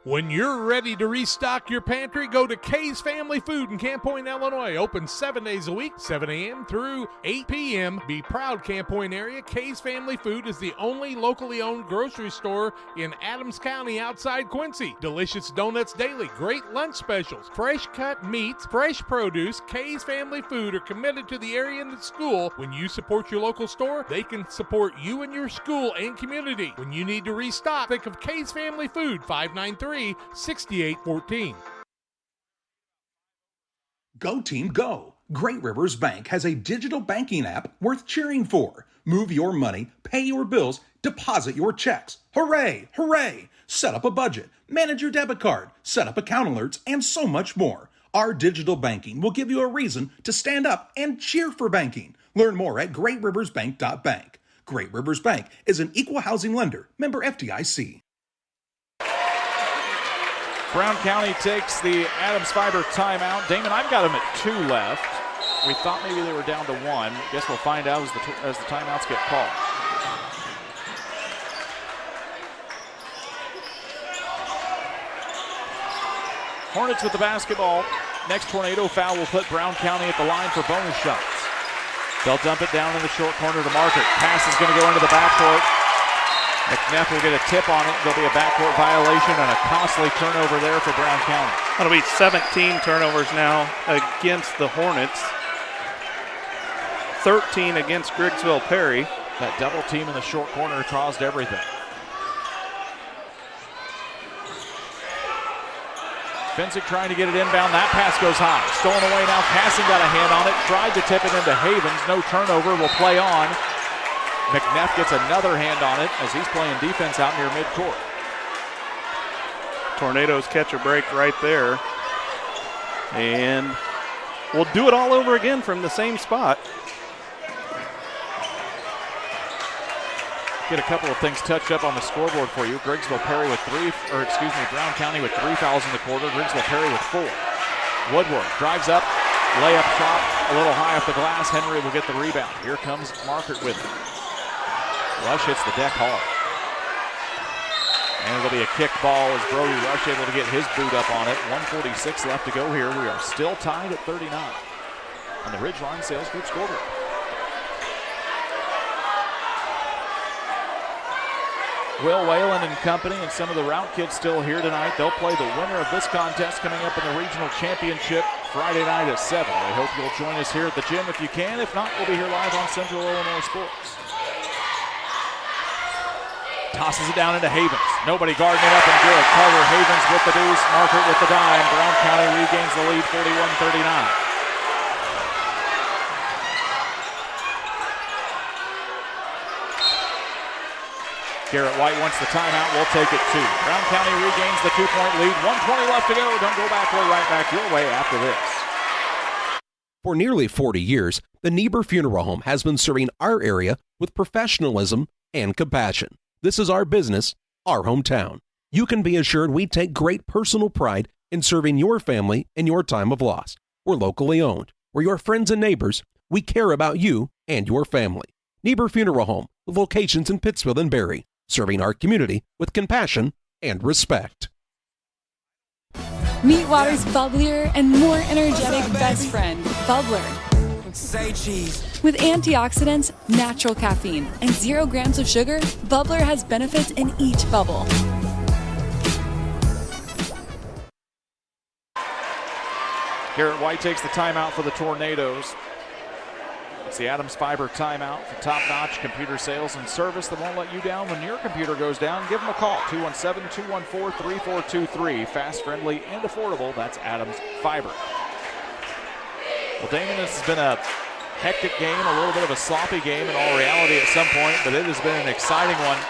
When you're ready to restock your pantry, go to Kay's Family Food in Camp Point, Illinois. Open 7 days a week, 7 a.m. through 8 p.m. Be proud, Camp Point area. Kay's Family Food is the only locally owned grocery store in Adams County outside Quincy. Delicious donuts daily, great lunch specials, fresh cut meats, fresh produce. Kay's Family Food are committed to the area and the school. When you support your local store, they can support you and your school and community. When you need to restock, think of Kay's Family Food, 593-6814. Go team, go! Great Rivers Bank has a digital banking app worth cheering for. Move your money, pay your bills, deposit your checks. Hooray! Hooray! Set up a budget, manage your debit card, set up account alerts, and so much more. Our digital banking will give you a reason to stand up and cheer for banking. Learn more at greatriversbank.bank. Great Rivers Bank is an equal housing lender, member FDIC. Brown County takes the Adams Fiber timeout. Damon, I've got them at 2 left. We thought maybe they were down to 1. Guess we'll find out as the timeouts get called. Hornets with the basketball. Next tornado foul will put Brown County at the line for bonus shots. They'll dump it down in the short corner to Market. Pass is going to go into the backcourt. McNeff will get a tip on it. There'll be a backcourt violation and a costly turnover there for Brown County. That'll be 17 turnovers now against the Hornets. 13 against Griggsville-Perry. That double team in the short corner caused everything. Fensick trying to get it inbound. That pass goes high. Stolen away now. Casson got a hand on it. Tried to tip it into Havens. No turnover. Will play on. McNeff gets another hand on it as he's playing defense out near midcourt. Tornadoes catch a break right there. And we'll do it all over again from the same spot. Get a couple of things touched up on the scoreboard for you. Griggsville-Perry with Brown County with 3 fouls in the quarter. Griggsville-Perry with 4. Woodward drives up, layup shot a little high off the glass. Henry will get the rebound. Here comes Markert with it. Rush hits the deck hard. And it'll be a kick ball as Brody Rush able to get his boot up on it. 1:46 left to go here. We are still tied at 39 on the Ridgeline Sales Group scoreboard. Will Whalen and company and some of the Route kids still here tonight. They'll play the winner of this contest coming up in the regional championship Friday night at 7. We hope you'll join us here at the gym if you can. If not, we'll be here live on Central Illinois Sports. Tosses it down into Havens. Nobody guarding it up and good. Carter Havens with the deuce. Markert with the dime. Brown County regains the lead 41-39. Garrett White wants the timeout. We'll take it too. Brown County regains the 2-point lead. 1:20 left to go. Don't go back. We're right back your way after this. For nearly 40 years, the Niebuhr Funeral Home has been serving our area with professionalism and compassion. This is our business, our hometown. You can be assured we take great personal pride in serving your family in your time of loss. We're locally owned. We're your friends and neighbors. We care about you and your family. Niebuhr Funeral Home, with locations in Pittsfield and Barry, serving our community with compassion and respect. Meet water's bubblier and more energetic best friend, Bubbler. Say cheese. With antioxidants, natural caffeine, and 0 grams of sugar, Bubbler has benefits in each bubble. Garrett White takes the timeout for the Tornadoes. It's the Adams Fiber timeout for top-notch computer sales and service that won't let you down when your computer goes down. Give them a call, 217-214-3423. Fast, friendly, and affordable. That's Adams Fiber. Well, Damon, this has been a hectic game, a little bit of a sloppy game in all reality at some point, but it has been an exciting one.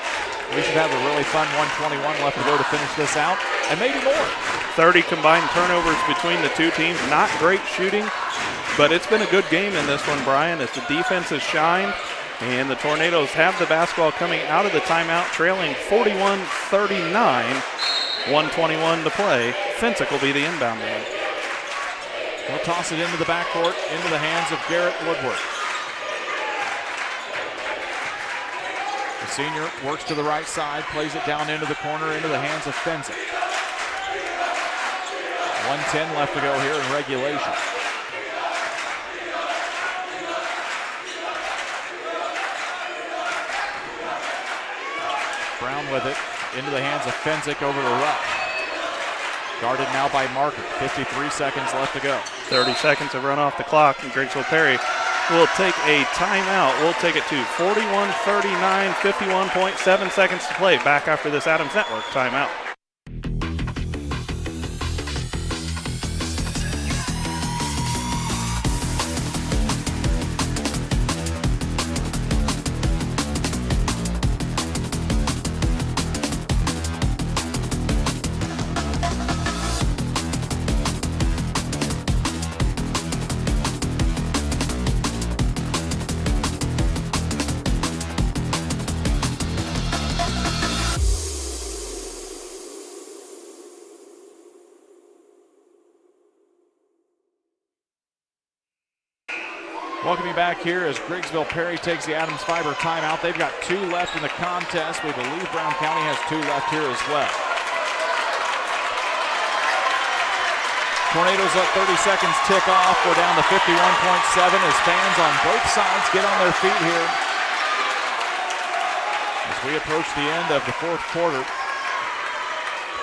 We should have a really fun 1:21 left to go to finish this out, and maybe more. 30 combined turnovers between the two teams. Not great shooting, but it's been a good game in this one, Brian, as the defense has shined, and the Tornadoes have the basketball coming out of the timeout, trailing 41-39, 1:21 to play. Fensick will be the inbound man. He'll toss it into the backcourt, into the hands of Garrett Woodward. The senior works to the right side, plays it down into the corner, into the hands of Fensick. 1:10 left to go here in regulation. Brown with it, into the hands of Fensick over to Rush. Guarded now by Marker. 53 seconds left to go. 30 seconds have run off the clock, and Griggsville-Perry will take a timeout. We'll take it to 41-39, 51.7 seconds to play. Back after this Adams Network timeout. Welcome you back here as Griggsville-Perry takes the Adams Fiber timeout. They've got 2 left in the contest. We believe Brown County has 2 left here as well. Tornadoes let 30 seconds tick off. We're down to 51.7 as fans on both sides get on their feet here as we approach the end of the 4th quarter.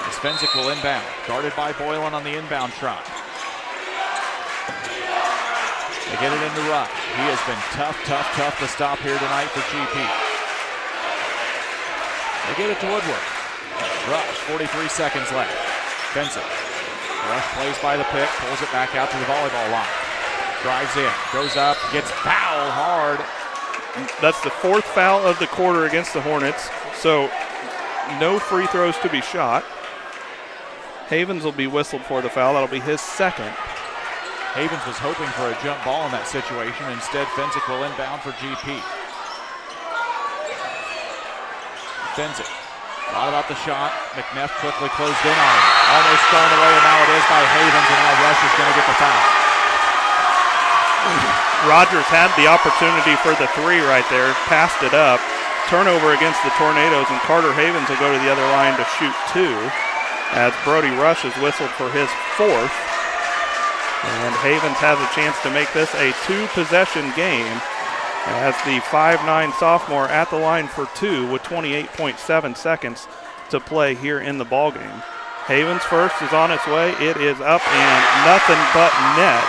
As Fensick will inbound, guarded by Boylan on the inbound try. They get it into Rush. He has been tough to stop here tonight for GP. They get it to Woodward. Rush, 43 seconds left. Fensick. Rush plays by the pick, pulls it back out to the volleyball line. Drives in, goes up, gets fouled hard. That's the 4th foul of the quarter against the Hornets, so no free throws to be shot. Havens will be whistled for the foul. That'll be his 2nd. Havens was hoping for a jump ball in that situation. Instead, Fensick will inbound for GP. Fensick thought about the shot. McNeff quickly closed in on him. Almost thrown away, and now it is by Havens, and now Rush is going to get the foul. Rogers had the opportunity for the 3 right there, passed it up. turnover against the Tornadoes, and Carter Havens will go to the other line to shoot 2 as Brody Rush is whistled for his 4th. And Havens has a chance to make this a 2-possession game as the 5'9" sophomore at the line for 2 with 28.7 seconds to play here in the ballgame. Havens first is on its way. It is up and nothing but net.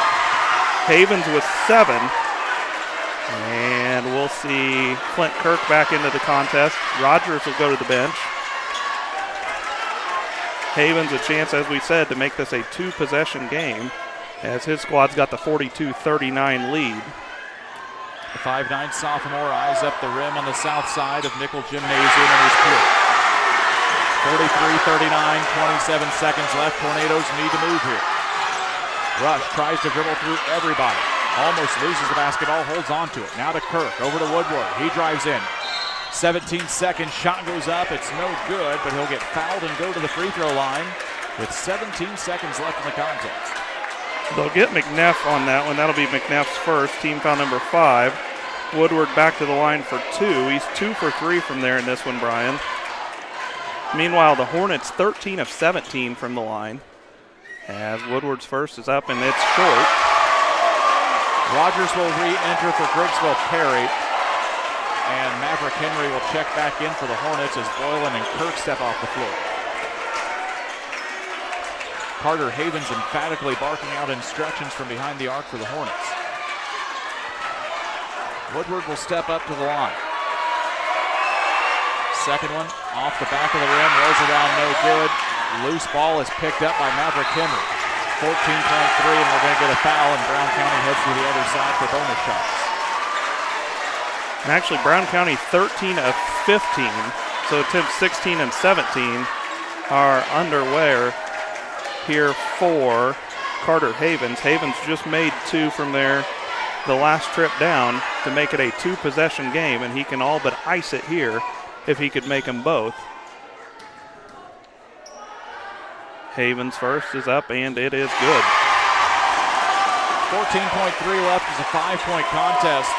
Havens with 7. And we'll see Clint Kirk back into the contest. Rogers will go to the bench. Havens a chance, as we said, to make this a 2-possession game as his squad's got the 42-39 lead. The 5'9" sophomore eyes up the rim on the south side of Nickel Gymnasium and is clear. 43-39, 27 seconds left. Tornadoes need to move here. Rush tries to dribble through everybody. Almost loses the basketball, holds on to it. Now to Kirk, over to Woodward. He drives in. 17 seconds, shot goes up. It's no good, but he'll get fouled and go to the free throw line with 17 seconds left in the contest. They'll get McNeff on that one. That'll be McNeff's first, team foul number 5. Woodward back to the line for 2. He's 2 for 3 from there in this one, Brian. Meanwhile, the Hornets 13 of 17 from the line as Woodward's first is up and it's short. Rogers will re-enter for Griggsville-Perry, and Maverick Henry will check back in for the Hornets as Boylan and Kirk step off the floor. Carter Havens emphatically barking out instructions from behind the arc for the Hornets. Woodward will step up to the line. Second one off the back of the rim, rolls around, no good. Loose ball is picked up by Maverick Henry. 14.3, and we're going to get a foul, and Brown County heads to the other side for bonus shots. And actually, Brown County 13 of 15, so attempts 16 and 17 are underway here for Carter Havens. Havens just made 2 from there the last trip down to make it a 2-possession game, and he can all but ice it here if he could make them both. Havens first is up, and it is good. 14.3 left is a 5-point contest.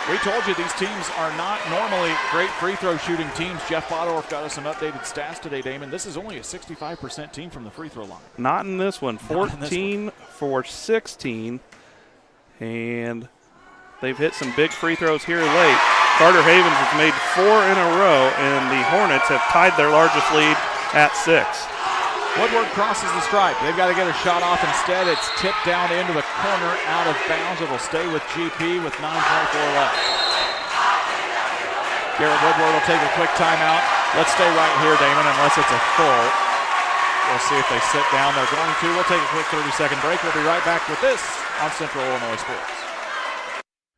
We told you these teams are not normally great free throw shooting teams. Jeff Bodorf got us some updated stats today, Damon. This is only a 65% team from the free throw line. Not in this one. 14 for 16. And they've hit some big free throws here late. Carter Havens has made 4 in a row, and the Hornets have tied their largest lead at 6. Woodward crosses the stripe. They've got to get a shot off instead. It's tipped down into the corner, out of bounds. It'll stay with GP with 9.4 left. Garrett Woodward will take a quick timeout. Let's stay right here, Damon, unless it's a full. We'll see if they sit down. They're going to. We'll take a quick 30-second break. We'll be right back with this on Central Illinois Sports.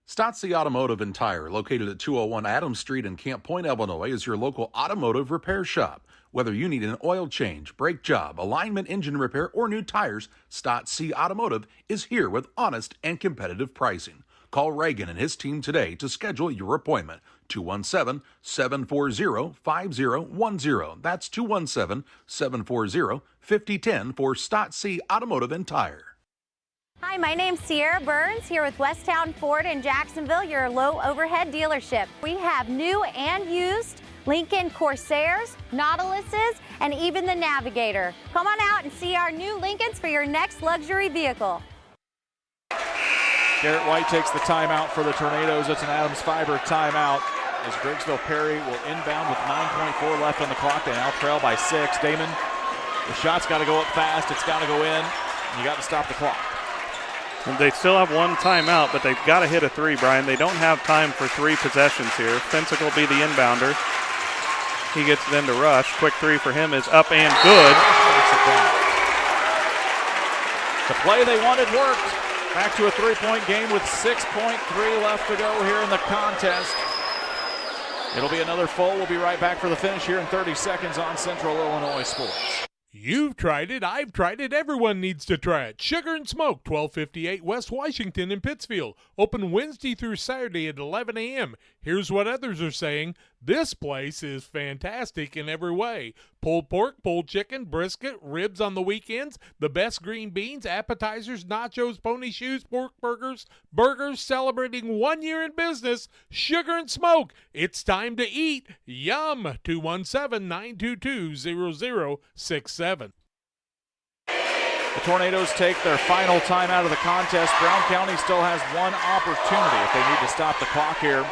Stotzi Automotive and Tire, located at 201 Adams Street in Camp Point, Illinois, is your local automotive repair shop. Whether you need an oil change, brake job, alignment, engine repair, or new tires, Stotzi Automotive is here with honest and competitive pricing. Call Reagan and his team today to schedule your appointment. 217-740-5010. That's 217-740-5010 for Stotzi Automotive and Tire. Hi, my name's Sierra Burns here with Westtown Ford in Jacksonville, your low overhead dealership. We have new and used Lincoln Corsairs, Nautiluses, and even the Navigator. Come on out and see our new Lincolns for your next luxury vehicle. Garrett White takes the timeout for the Tornadoes. It's an Adams Fiber timeout as Griggsville-Perry will inbound with 9.4 left on the clock. They now trail by 6. Damon, the shot's got to go up fast. It's got to go in. You got to stop the clock. And they still have 1 timeout, but they've got to hit a 3, Brian. They don't have time for 3 possessions here. Fensick will be the inbounder. He gets it into Rush. Quick 3 for him is up and good. The play they wanted worked. Back to a 3-point game with 6.3 left to go here in the contest. It'll be another full. We'll be right back for the finish here in 30 seconds on Central Illinois Sports. You've tried it, I've tried it, everyone needs to try it. Sugar and Smoke, 1258 West Washington in Pittsfield. Open Wednesday through Saturday at 11 a.m. Here's what others are saying. This place is fantastic in every way. Pulled pork, pulled chicken, brisket, ribs on the weekends, the best green beans, appetizers, nachos, pony shoes, pork burgers, celebrating 1 year in business, sugar and smoke. It's time to eat. Yum! 217-922-0067. The Tornadoes take their final time out of the contest. Brown County still has one opportunity if they need to stop the clock here.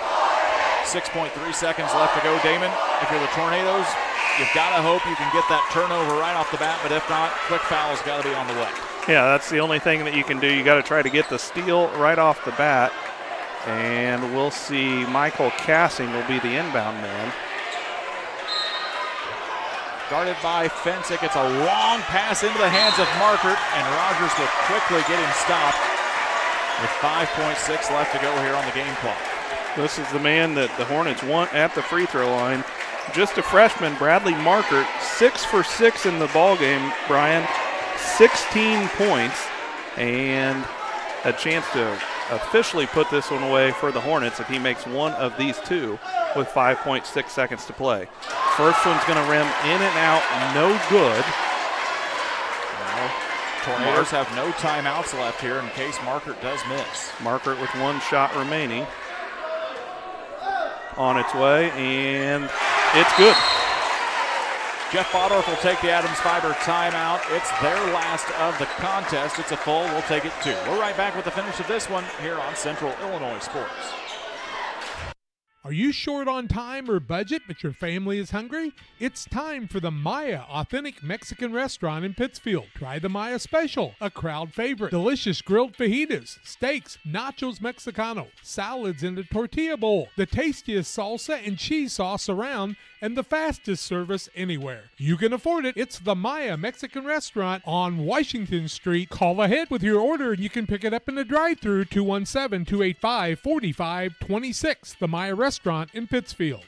6.3 seconds left to go. Damon, if you're the Tornadoes, you've got to hope you can get that turnover right off the bat, but if not, quick foul's got to be on the way. Yeah, that's the only thing that you can do. You got to try to get the steal right off the bat, and we'll see Michael Cassing will be the inbound man. Guarded by Fensick. It's a long pass into the hands of Markert, and Rogers will quickly get him stopped with 5.6 left to go here on the game clock. This is the man that the Hornets want at the free throw line. Just a freshman, Bradley Markert, 6 for 6 in the ball game, Brian. 16 points, and a chance to officially put this one away for the Hornets if he makes one of these two with 5.6 seconds to play. First one's going to rim in and out, no good. Well, Tornadoes have no timeouts left here in case Markert does miss. Markert with one shot remaining. On its way, and it's good. Jeff Bodorf will take the Adams Fiber timeout. It's their last of the contest. It's a full. We'll take it too. We're right back with the finish of this one here on Central Illinois Sports. Are you short on time or budget, but your family is hungry? It's time for the Maya Authentic Mexican Restaurant in Pittsfield. Try the Maya Special, a crowd favorite. Delicious grilled fajitas, steaks, nachos Mexicano, salads in a tortilla bowl, the tastiest salsa and cheese sauce around, and the fastest service anywhere. You can afford it. It's the Maya Mexican Restaurant on Washington Street. Call ahead with your order and you can pick it up in the drive-thru, 217-285-4526. The Maya Restaurant in Pittsfield.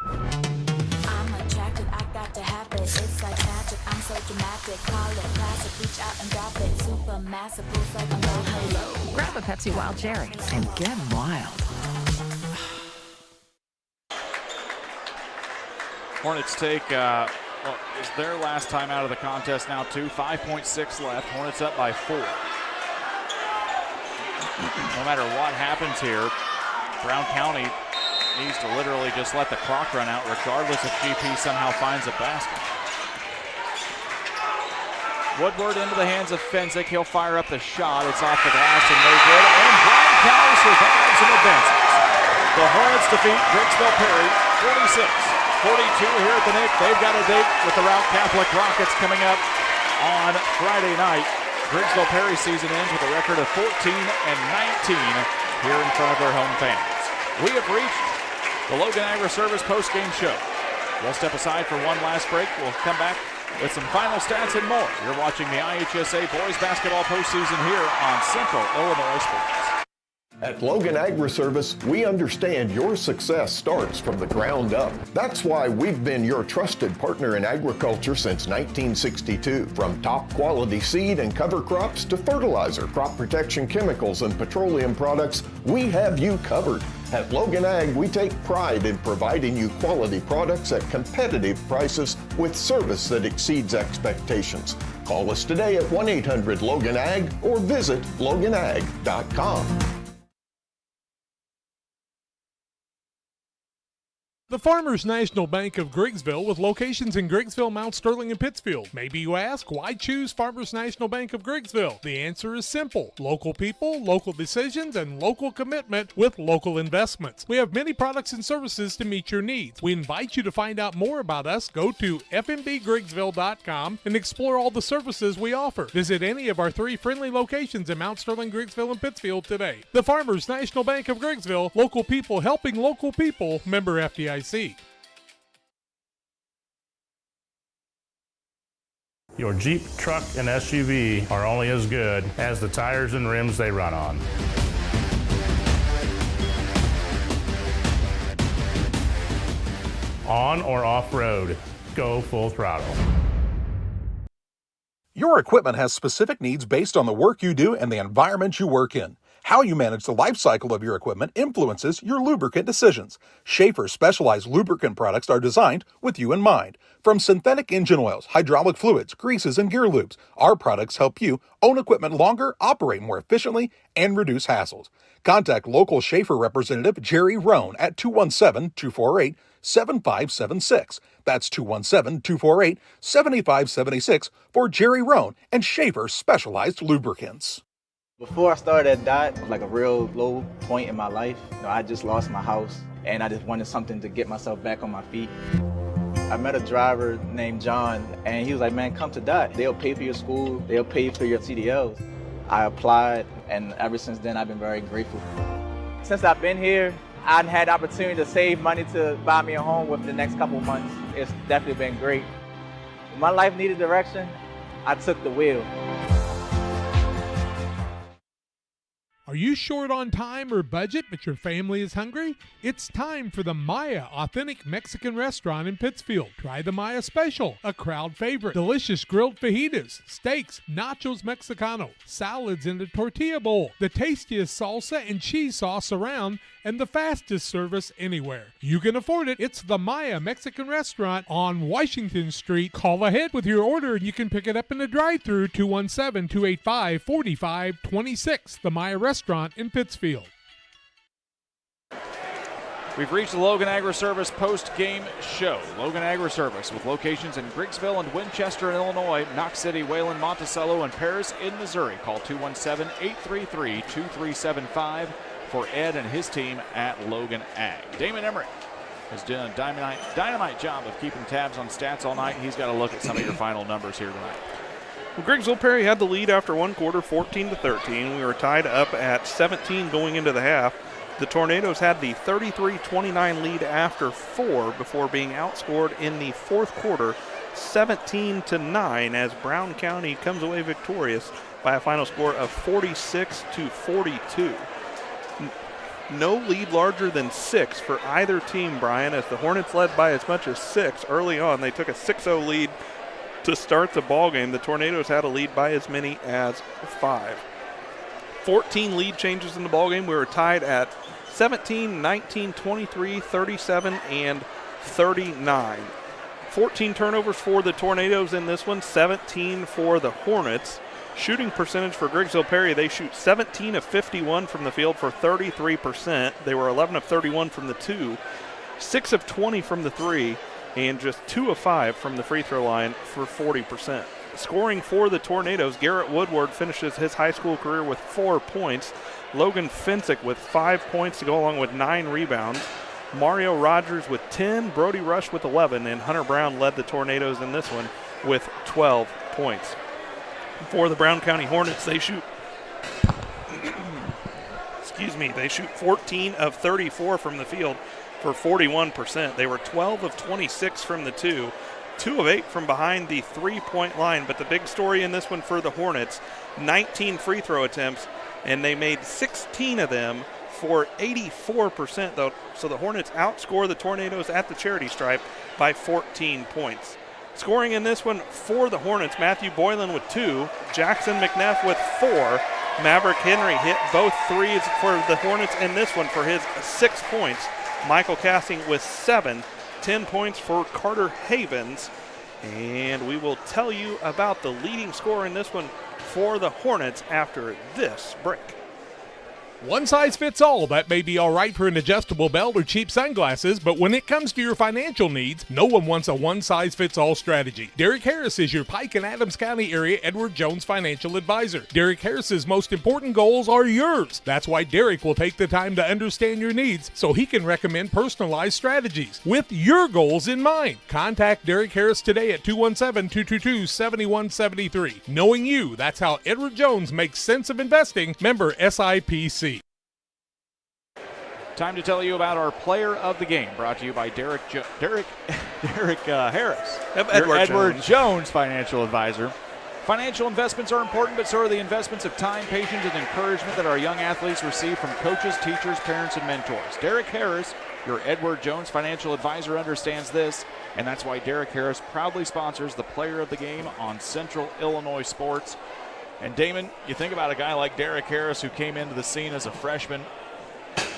I'm attracted, I got to have it. It's like magic, I'm so dramatic. Call it classic, reach out and drop it. Super massive, boost like I'm on hello. Grab a Pepsi Wild Cherry and get wild. Hornets take, is their last time out of the contest now too. 5.6 left. Hornets up by 4. No matter what happens here, Brown County needs to literally just let the clock run out regardless if GP somehow finds a basket. Woodward into the hands of Fensick. He'll fire up the shot. It's off the glass and no good. And Brown County survives and advances. The Hornets defeat Griggsville-Perry 46-42 here at the Nick. They've got a date with the Routt Catholic Rockets coming up on Friday night. Griggsville-Perry season ends with a record of 14-19 here in front of their home fans. We have reached the Logan Agri-Service post-game show. We'll step aside for one last break. We'll come back with some final stats and more. You're watching the IHSA Boys Basketball postseason here on Central Illinois Sports. At Logan Agri-Service, we understand your success starts from the ground up. That's why we've been your trusted partner in agriculture since 1962. From top quality seed and cover crops to fertilizer, crop protection chemicals, and petroleum products, we have you covered. At Logan Ag, we take pride in providing you quality products at competitive prices with service that exceeds expectations. Call us today at 1-800-LOGAN-AG or visit loganag.com. The Farmers National Bank of Griggsville with locations in Griggsville, Mount Sterling, and Pittsfield. Maybe you ask, why choose Farmers National Bank of Griggsville? The answer is simple. Local people, local decisions, and local commitment with local investments. We have many products and services to meet your needs. We invite you to find out more about us. Go to fmbgriggsville.com and explore all the services we offer. Visit any of our 3 friendly locations in Mount Sterling, Griggsville, and Pittsfield today. The Farmers National Bank of Griggsville, local people helping local people, member FDIC. Your Jeep, truck, and SUV are only as good as the tires and rims they run on. On or off-road, go full throttle. Your equipment has specific needs based on the work you do and the environment you work in. How you manage the life cycle of your equipment influences your lubricant decisions. Schaefer's specialized lubricant products are designed with you in mind. From synthetic engine oils, hydraulic fluids, greases, and gear lubes, our products help you own equipment longer, operate more efficiently, and reduce hassles. Contact local Schaefer representative Jerry Roan at 217-248-7576. That's 217-248-7576 for Jerry Roan and Schaefer Specialized Lubricants. Before I started at DOT, it was like a real low point in my life. I just lost my house, and I just wanted something to get myself back on my feet. I met a driver named John, and he was like, man, come to DOT. They'll pay for your school. They'll pay for your CDLs. I applied, and ever since then, I've been very grateful. Since I've been here, I've had the opportunity to save money to buy me a home within the next couple months. It's definitely been great. When my life needed direction, I took the wheel. Are you short on time or budget, but your family is hungry? It's time for the Maya Authentic Mexican Restaurant in Pittsfield. Try the Maya Special, a crowd favorite. Delicious grilled fajitas, steaks, nachos mexicano, salads in a tortilla bowl, the tastiest salsa and cheese sauce around, and the fastest service anywhere. You can afford it. It's the Maya Mexican Restaurant on Washington Street. Call ahead with your order and you can pick it up in the drive-thru, 217-285-4526. The Maya Restaurant in Pittsfield. We've reached the Logan Agri-Service post-game show. Logan Agri-Service with locations in Griggsville and Winchester in Illinois, Knox City, Wayland, Monticello, and Paris in Missouri. Call 217-833-2375 for Ed and his team at Logan Ag. Damon Emmerich has done a dynamite job of keeping tabs on stats all night. He's got to look at some of your final numbers here tonight. Well, Griggsville-Perry had the lead after one quarter, 14-13. We were tied up at 17 going into the half. The Tornadoes had the 33-29 lead after 4 before being outscored in the fourth quarter, 17-9, as Brown County comes away victorious by a final score of 46-42. No lead larger than 6 for either team, Brian, as the Hornets led by as much as 6 early on. They took a 6-0 lead to start the ballgame. The Tornadoes had a lead by as many as 5. 14 lead changes in the ballgame. We were tied at 17, 19, 23, 37, and 39. 14 turnovers for the Tornadoes in this one, 17 for the Hornets. Shooting percentage for Griggsville-Perry, they shoot 17 of 51 from the field for 33%. They were 11 of 31 from the 2, 6 of 20 from the 3, and just 2 of 5 from the free throw line for 40%. Scoring for the Tornadoes, Garrett Woodward finishes his high school career with 4 points. Logan Finsick with 5 points to go along with 9 rebounds. Mario Rogers with 10, Brody Rush with 11, and Hunter Brown led the Tornadoes in this one with 12 points. For the Brown County Hornets, they shoot they shoot 14 of 34 from the field for 41%. They were 12 of 26 from the 2, 2 of 8 from behind the three-point line. But the big story in this one for the Hornets, 19 free throw attempts, and they made 16 of them for 84%, though. So the Hornets outscore the Tornadoes at the charity stripe by 14 points. Scoring in this one for the Hornets, Matthew Boylan with 2, Jackson McNeff with 4. Maverick Henry hit both threes for the Hornets in this one for his 6 points. Michael Cassing with 7, 10 points for Carter Havens. And we will tell you about the leading scorer in this one for the Hornets after this break. One size fits all. That may be all right for an adjustable belt or cheap sunglasses, but when it comes to your financial needs, no one wants a one-size-fits-all strategy. Derek Harris is your Pike and Adams County area Edward Jones financial advisor. Derek Harris's most important goals are yours. That's why Derek will take the time to understand your needs so he can recommend personalized strategies with your goals in mind. Contact Derek Harris today at 217-222-7173. Knowing you, that's how Edward Jones makes sense of investing. Member SIPC. Time to tell you about our player of the game, brought to you by Derek Harris, Edward Jones financial advisor. Financial investments are important, but so are the investments of time, patience, and encouragement that our young athletes receive from coaches, teachers, parents, and mentors. Derek Harris, your Edward Jones financial advisor, understands this, and that's why Derek Harris proudly sponsors the player of the game on Central Illinois Sports. And Damon, you think about a guy like Derek Harris who came into the scene as a freshman.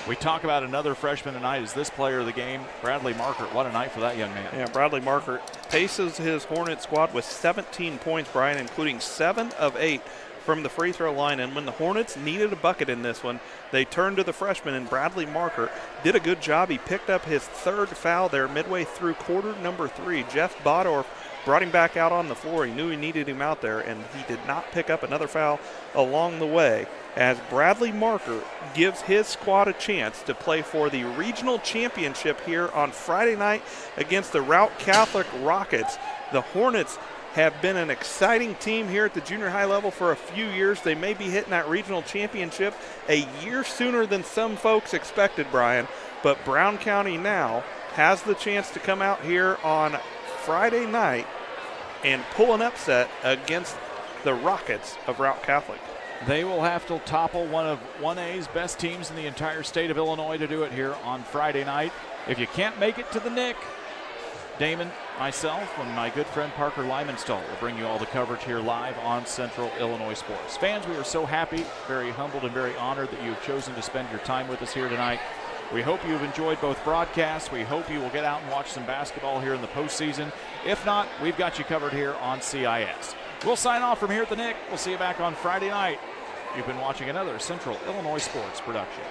We talk about another freshman tonight as this player of the game, Bradley Markert. What a night for that young man. Yeah, Bradley Markert paces his Hornet squad with 17 points, Brian, including 7 of 8 from the free throw line. And when the Hornets needed a bucket in this one, they turned to the freshman, and Bradley Markert did a good job. He picked up his 3rd foul there midway through quarter number 3. Jeff Bodorf brought him back out on the floor. He knew he needed him out there, and he did not pick up another foul along the way, as Bradley Markert gives his squad a chance to play for the regional championship here on Friday night against the Routt Catholic Rockets. The Hornets have been an exciting team here at the junior high level for a few years. They may be hitting that regional championship a year sooner than some folks expected, Brian, but Brown County now has the chance to come out here on Friday night and pull an upset against the Rockets of Routt Catholic. They will have to topple one of 1A's best teams in the entire state of Illinois to do it here on Friday night. If you can't make it to the Nick, Damon, myself, and my good friend Parker Lymanstall will bring you all the coverage here live on Central Illinois Sports. Fans, we are so happy, very humbled, and very honored that you've chosen to spend your time with us here tonight. We hope you've enjoyed both broadcasts. We hope you will get out and watch some basketball here in the postseason. If not, we've got you covered here on CIS. We'll sign off from here at the Nick. We'll see you back on Friday night. You've been watching another Central Illinois Sports production.